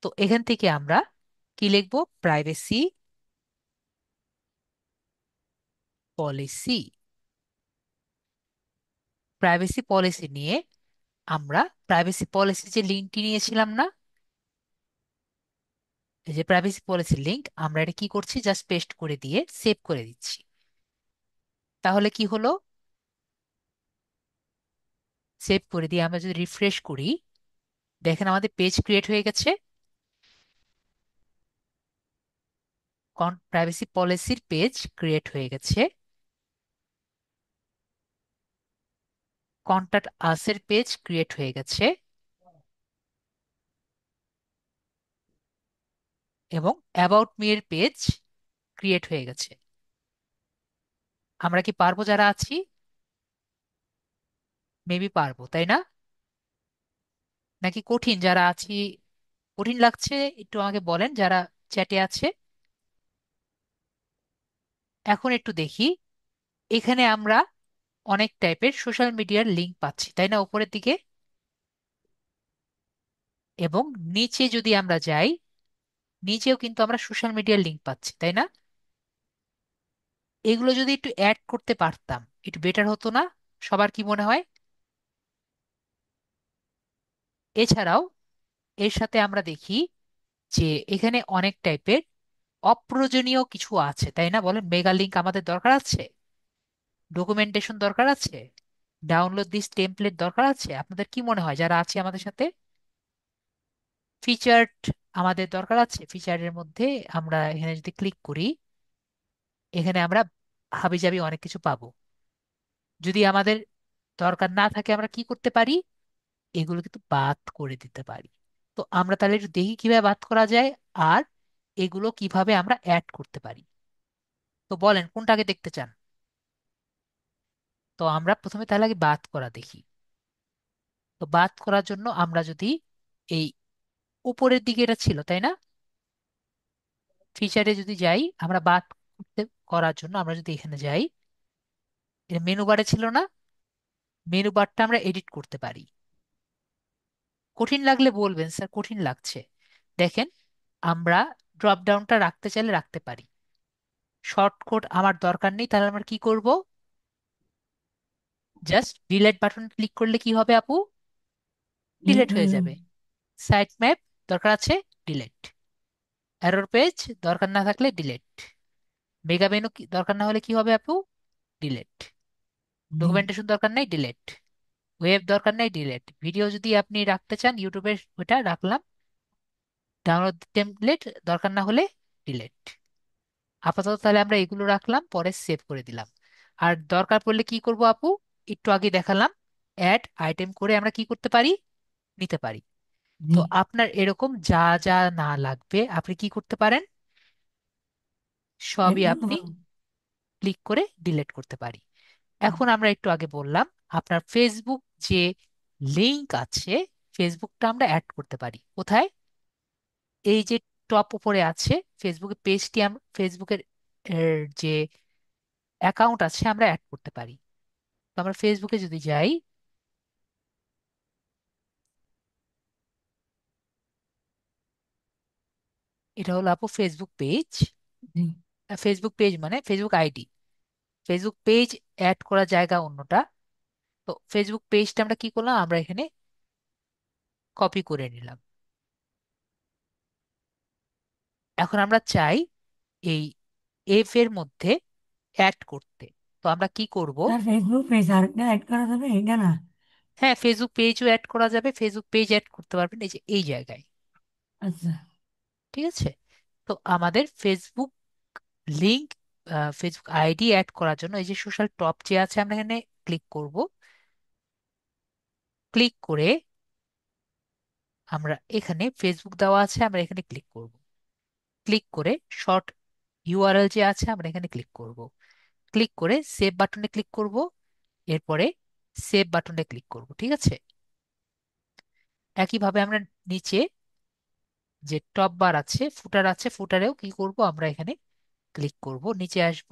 তো এখান থেকে আমরা কি লিখবো, প্রাইভেসি পলিসি। প্রাইভেসি পলিসি নিয়ে আমরা প্রাইভেসি পলিসি যে লিঙ্কটি নিয়েছিলাম না, এই যে প্রাইভেসি পলিসির লিঙ্ক, আমরা এটা কি করছি, জাস্ট পেস্ট করে দিয়ে সেভ করে দিচ্ছি। তাহলে কি হলো, সেভ করে দিয়ে আমরা যদি রিফ্রেশ করি, দেখেন আমাদের পেজ ক্রিয়েট হয়ে গেছে। প্রাইভেসি পলিসির পেজ ক্রিয়েট হয়ে গেছে। কন্টাক্ট আস এর পেজ ক্রিয়েট হয়ে গেছে। এবং অ্যাবাউট মি এর পেজ ক্রিয়েট হয়ে গেছে। আমরা কি পারবো যারা আছি, মেবি পারবো, তাই না? নাকি কঠিন যারা আছি, কঠিন লাগছে? একটু আমাকে বলেন যারা চ্যাটে আছে। এখন একটু দেখি, এখানে আমরা অনেক টাইপের সোশ্যাল মিডিয়ার লিংক পাচ্ছি, তাই না, উপরের দিকে। এবং নিচে যদি আমরা যাই, নিচেও কিন্তু আমরা সোশ্যাল মিডিয়ার লিংক পাচ্ছি, তাই না? এগুলো যদি একটু অ্যাড করতে পারতাম একটু বেটার হতো না? সবার কি মনে হয়? এছাড়াও এর সাথে আমরা দেখি যে এখানে অনেক টাইপের অপ্রয়োজনীয় কিছু আছে, তাই না? বলেন, মেগা লিংক আমাদের দরকার আছে, ডকুমেন্টেশন দরকার আছে, ডাউনলোড দিস টেমপ্লেট দরকার আছে। আপনাদের কি মনে হয় যারা আছে আমাদের সাথে? ফিচার্ড আমাদের দরকার আছে। ফিচারের মধ্যে আমরা এখানে যদি ক্লিক করি, এখানে আমরা হাবিজাবি অনেক কিছু পাবো। যদি আমাদের দরকার না থাকে আমরা কি করতে পারি, এগুলো কিন্তু বাদ করে দিতে পারি। তো আমরা তাহলে একটু দেখি কিভাবে বাদ করা যায়, আর এগুলো কিভাবে আমরা অ্যাড করতে পারি। তো বলেন কোনটাকে দেখতে চান। তো আমরা প্রথমে তাহলে আগে বাদ করা দেখি। তো বাদ করার জন্য আমরা যদি এই উপরের দিকে, এটা ছিল তাই না, ফিচারে যদি যাই, আমরা বাদ করতে করার জন্য আমরা যদি এখানে যাই, এটা মেনু বারে ছিল না, মেনু বারটা আমরা এডিট করতে পারি। কঠিন লাগলে বলবেন স্যার কঠিন লাগছে। দেখেন, আমরা ড্রপ ডাউনটা রাখতে চাইলে রাখতে পারি। শর্টকাট আমার দরকার নেই, তাহলে আমরা কি করব? জাস্ট ডিলেট বাটন ক্লিক করলে কি হবে আপু? ডিলিট ডিলেট হয়ে হয়ে যাবে। যাবে। সাইট ম্যাপ দরকার আছে, ডিলেট। এরর পেজ দরকার না থাকলে ডিলেট। মেগা মেনু দরকার না হলে কি হবে আপু? ডিলেট। জি। ডকুমেন্টেশন দরকার নাই, ডিলেট। ওয়েব দরকার নাই, ডিলেট। ভিডিও যদি আপনি রাখতে চান ইউটিউবের, ওটা রাখলাম। ডাউনলোড টেমপ্লেট দরকার না হলে ডিলেট। আপাতত তাহলে আমরা এগুলো রাখলাম, পরে সেভ করে দিলাম। আর দরকার পড়লে কি করব আপু? একটু আগে দেখালাম, অ্যাড আইটেম করে আমরা কি করতে পারি? নিতে পারি। জি। তো আপনার এরকম যা যা না লাগবে আপনি কি করতে পারেন? ডিলিট সবই করতে আপনি পারবো। ক্লিক করে ডিলিট করতে পারি। হুম। এখন আমরা একটু আগে বললাম, আপনার ফেসবুক যে লিংক আছে, ফেসবুকটা আমরা অ্যাড করতে পারি কোথায়? এই যে টপ উপরে আছে ফেসবুকের পেজটি, আমরা ফেসবুকের যে অ্যাকাউন্ট আছে আমরা অ্যাড করতে পারি। তো আমরা ফেসবুকে যদি যাই, এটা হলো আপু ফেসবুক পেজ। জি। ফেসবুক পেজ মানে Facebook ID. Facebook page add করা জায়গা অন্যটা। তো ফেসবুক পেজটা আমরা কি করলাম? আমরা এখানে কপি করে নিলাম। এখন আমরা চাই এই এফ এর মধ্যে অ্যাড করতে। তো আমরা কি করব? তার ফেসবুক পেজ আরেকটা অ্যাড করা যাবে, এটা না? হ্যাঁ, ফেসবুক পেজও অ্যাড করা যাবে। ফেসবুক পেজ অ্যাড করতে পারবেন এই যে এই জায়গায়। আচ্ছা। ঠিক আছে। তো আমাদের Facebook link, Facebook ID add করার জন্য এই যে সোশ্যাল টপ যে আছে আমরা এখানে ক্লিক করব। ক্লিক করে আমরা এখানে ফেসবুক দেওয়া আছে, আমরা এখানে ক্লিক করব। ক্লিক করে শর্ট ইউআরএল যে আছে আমরা এখানে ক্লিক করব। ক্লিক করে সেভ বাটনে ক্লিক করব। এরপরে সেভ বাটনে ক্লিক করব। ঠিক আছে। একইভাবে আমরা নিচে যে টপ বার আছে, ফুটার আছে, ফুটারেও কি করব? আমরা এখানে ক্লিক করব, নিচে আসব,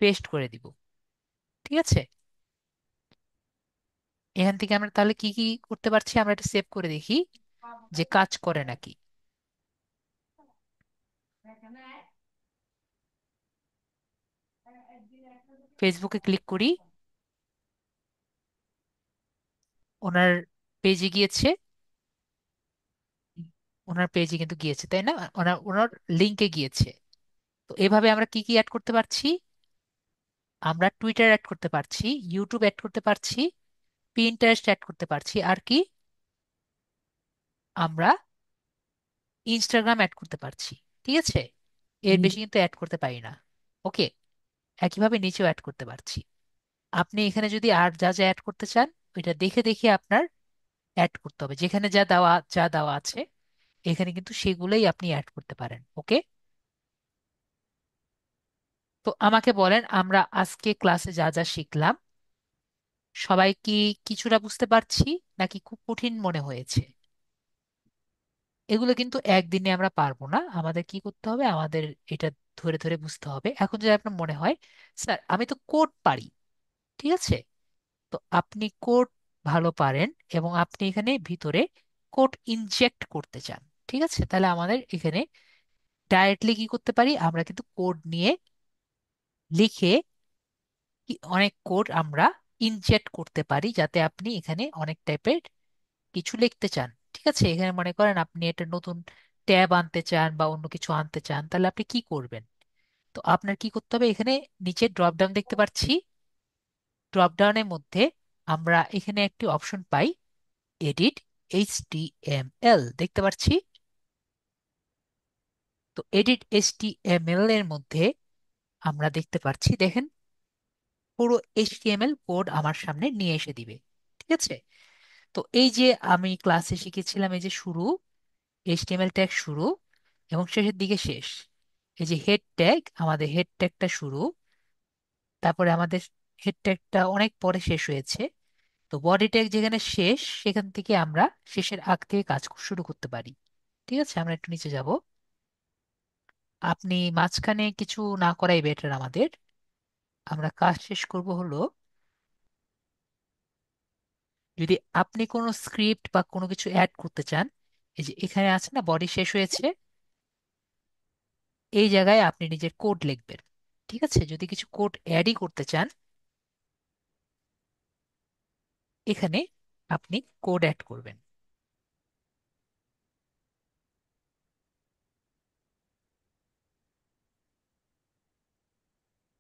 পেস্ট করে দিব। ঠিক আছে। এখান থেকে আমরা তাহলে কি কি করতে পারছি? আমরা এটা সেভ করে দেখি যে কাজ করে নাকি। ফেসবুকে ক্লিক করি, ওনার পেজে গিয়েছে। ওনার পেজে কিন্তু গিয়েছে, তাই না? ওনার ওনার লিঙ্কে গিয়েছে। তো এভাবে আমরা কি কি অ্যাড করতে পারছি? আমরা টুইটার অ্যাড করতে পারছি, ইউটিউব অ্যাড করতে পারছি, পিন্টারেস্ট অ্যাড করতে পারছি, আর কি? আমরা ইনস্টাগ্রাম অ্যাড করতে পারছি। ঠিক আছে। এর জি। বেশি কিন্তু অ্যাড করতে পারি না। ওকে। একইভাবে নিচেও অ্যাড করতে পারছি। আপনি এখানে যদি আর যা যা অ্যাড করতে চান, ওইটা দেখে দেখে আপনার অ্যাড করতে হবে। যেখানে যা দেওয়া আছে এখানে কিন্তু সেগুলোই আপনি অ্যাড করতে পারেন। ওকে। তো আমাকে বলেন, আমরা আজকে ক্লাসে যা যা শিখলাম সবাই কি কিছুটা বুঝতে পারছি, নাকি খুব কঠিন মনে হয়েছে? এগুলো কিন্তু একদিনে আমরা পারবো না, আমাদের কি করতে হবে? আমাদের এটা ধরে ধরে বুঝতে হবে। এখন যদি আপনার মনে হয় স্যার আমি তো কোড পারি, ঠিক আছে, তো আপনি কোড ভালো পারেন এবং আপনি এখানে ভিতরে কোড ইনজেক্ট করতে চান, ঠিক আছে, তাহলে আমাদের এখানে ডাইরেক্টলি কি করতে পারি? আমরা কিন্তু কোড নিয়ে লিখে অনেক কোড আমরা ইনজেক্ট করতে পারি, যাতে আপনি এখানে অনেক টাইপের কিছু লিখতে চান। ঠিক আছে। এখানে মনে করেন আপনি একটা নতুন ট্যাব আনতে চান বা অন্য কিছু আনতে চান, তাহলে আপনি কি করবেন? তো আপনার কি করতে হবে? এখানে নিচে ড্রপ ডাউন দেখতে পাচ্ছি। ড্রপ ডাউনের মধ্যে আমরা এখানে একটি অপশন পাই, এডিট এইচটিএমএল দেখতে পাচ্ছি। তো এডিট এইচটিএমএল এর মধ্যে আমরা দেখতে পাচ্ছি, দেখেন, পুরো এইচটিএমএল কোড আমার সামনে নিয়ে এসে দিবে। ঠিক আছে। তো এই যে আমি ক্লাসে শিখেছিলাম, এই যে শুরু, এইচটিএমএল ট্যাগ শুরু এবং শেষের দিকে শেষ। এই যে হেড ট্যাগ, আমাদের হেড ট্যাগটা শুরু, তারপরে আমাদের হেড ট্যাগটা অনেক পরে শেষ হয়েছে। তো বডি ট্যাগ যেখানে শেষ, সেখান থেকে আমরা শেষের আগ থেকে কাজ শুরু করতে পারি। ঠিক আছে। আমরা একটু নিচে যাব। আপনি মাঝখানে কিছু না করাই বেটার আমাদের। আমরা কাজ শেষ করব হলো, যদি আপনি কোনো স্ক্রিপ্ট বা কোনো কিছু অ্যাড করতে চান, এই যে এখানে আছে না বডি শেষ হয়েছে, এই জায়গায় আপনি নিজের কোড লিখবেন। ঠিক আছে, যদি কিছু কোড অ্যাডই করতে চান, এখানে আপনি কোড অ্যাড করবেন।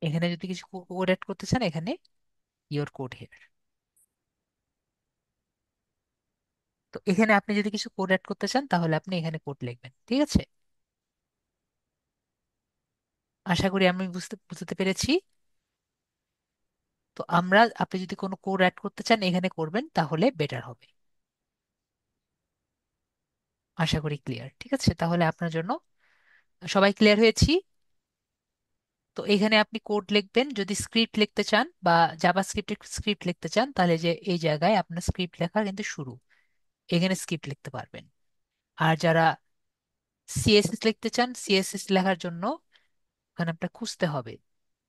এখানে যদি কিছু কোড অ্যাড করতে চান, এখানে ইওর কোড হিয়ার। তো এখানে আপনি যদি কিছু কোড অ্যাড করতে চান তাহলে আপনি এখানে কোড লিখবেন। ঠিক আছে, আশা করি আমি বুঝতে পেরেছি। তো আপনি যদি কোনো কোড অ্যাড করতে চান এখানে করবেন, তাহলে বেটার হবে। আশা করি ক্লিয়ার। ঠিক আছে, তাহলে আপনার জন্য সবাই ক্লিয়ার হয়েছি। তো এখানে আপনি কোড লিখবেন, যদি স্ক্রিপ্ট লিখতে চান বা জাভা স্ক্রিপ্ট লিখতে চান, তাহলে যে এই জায়গায় আপনার স্ক্রিপ্ট লেখা কিন্তু শুরু, এখানে স্ক্রিপ্ট লিখতে পারবেন। আর যারা সিএসএস লিখতে চান, সিএসএস লেখার জন্য ওখানে আপনার খুঁজতে হবে,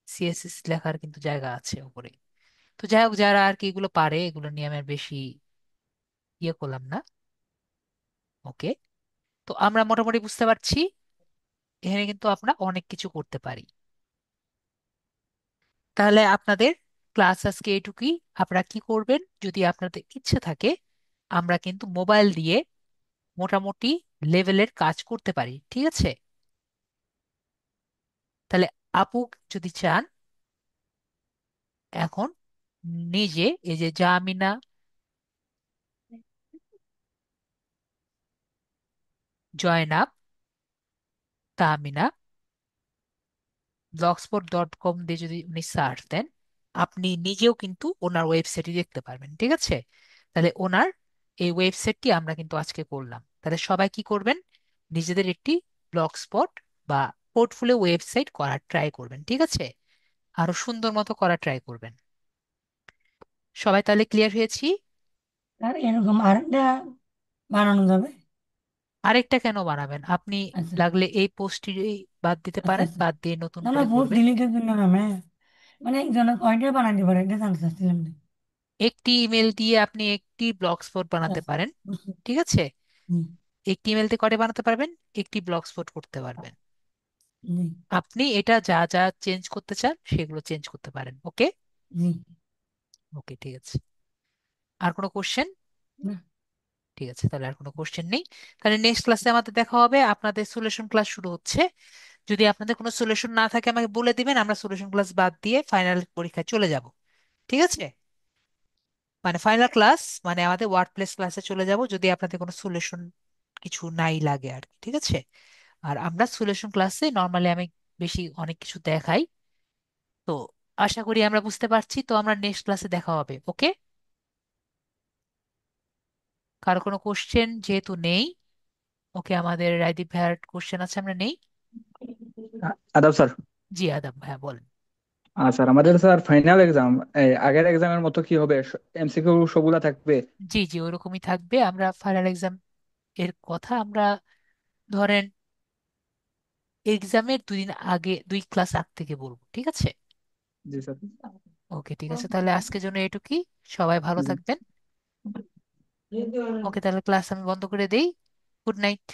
সিএসএস লেখার কিন্তু জায়গা আছে উপরে। তো যাই হোক, যারা আর কি এগুলো পারে, এগুলো নিয়ে আমি আর বেশি ইয়ে করলাম না। ওকে, তো আমরা মোটামুটি বুঝতে পারছি এখানে কিন্তু আমরা অনেক কিছু করতে পারি। তাহলে আপনাদের ক্লাস আজকে এইটুকুই। আপনারা কি করবেন, যদি আপনাদের ইচ্ছে থাকে, আমরা কিন্তু মোবাইল দিয়ে মোটামুটি লেভেলের কাজ করতে পারি। ঠিক আছে, তাহলে আপু যদি চান, এখন নিজে এই যে জামিনা, জয়নাব, তাহমিনা, blogspot.com দিয়ে যদি উনি সার্চ দেন, আপনি নিজেও কিন্তু ওনার ওয়েবসাইটে দেখতে পারবেন। ঠিক আছে, তাহলে ওনার এই ওয়েবসাইটটি আমরা কিন্তু আজকে করলাম। তাহলে সবাই কি করবেন, নিজেদের একটি ব্লগ স্পট বা পোর্টফোলিও ওয়েবসাইট করার ট্রাই করবেন। ঠিক আছে, আরো সুন্দর মতো করার ট্রাই করবেন। সবাই তাহলে ক্লিয়ার হয়েছি? আর এরকম আরেকটা বানানো যাবে? আরেকটা কেন বানাবেন আপনি? আচ্ছা, লাগলে এই পোস্টটি বাদ দিতে আচ্ছা, পারেন, আচ্ছা। বাদ দিয়ে নতুন না, না, করে পোস্ট করবেন। ডিলিটের জন্য না ম্যাম, মানে একজনের কয়টা বানাইতে পারে এটা জানতে চাচ্ছিলাম না। একটি ইমেল দিয়ে আপনি একটি ব্লগ স্পট বানাতে আচ্ছা, পারেন। বুঝছি। ঠিক আছে, জি, একটি ইমেল দিয়ে কয়টা বানাতে পারবেন? একটি ব্লগ স্পট করতে পারবেন। জি, আপনি এটা যা যা চেঞ্জ করতে চান সেগুলো চেঞ্জ করতে পারেন। ওকে, জি। ওকে, ঠিক আছে। আর কোনো কোশ্চেন? না, ঠিক আছে, তাহলে আর কোনো কোশ্চেন নেই। তাহলে নেক্সট ক্লাসে আমাদের দেখা হবে, আপনাদের সলিউশন ক্লাস শুরু হচ্ছে। যদি আপনাদের কোনো সলিউশন না থাকে আমাকে বলে দিবেন, আমরা সলিউশন ক্লাস বাদ দিয়ে ফাইনাল পরীক্ষায় চলে যাব। ঠিক আছে, মানে ফাইনাল ক্লাস মানে আমাদের ওয়ার্ড প্লেস ক্লাসে চলে যাব, যদি আপনাদের কোনো সলিউশন কিছু নাই লাগে আর কি। ঠিক আছে, আর আমরা সলিউশন ক্লাসে নর্মালি আমি বেশি অনেক কিছু দেখাই। তো আশা করি আমরা বুঝতে পারছি। তো আমরা নেক্সট ক্লাসে দেখা হবে। ওকে, কারো কোনো কোশ্চেন যেহেতু নেই, ওকে, আমাদের রায়দীপ ভাইয়ার কোশ্চেন আছে, আমরা নেই। আদাব স্যার। জি আদম ভাইয়া বলেন। স্যার আমাদের স্যার ফাইনাল এক্সাম আগের এক্সামের মতো কি হবে? এমসিকিউ সবগুলা থাকবে? জি জি, ওরকমই থাকবে। আমরা ফাইনাল এক্সাম এর কথা আমরা ধরেন এক্সামের 2 দিন আগে, 2 ক্লাস আগ থেকে বলবো। ঠিক আছে, জি স্যার। ওকে, ঠিক আছে, তাহলে আজকের জন্য এটুকুই। সবাই ভালো জি। থাকবেন। ওকে, তাহলে ক্লাস আমি বন্ধ করে দেই। Good night.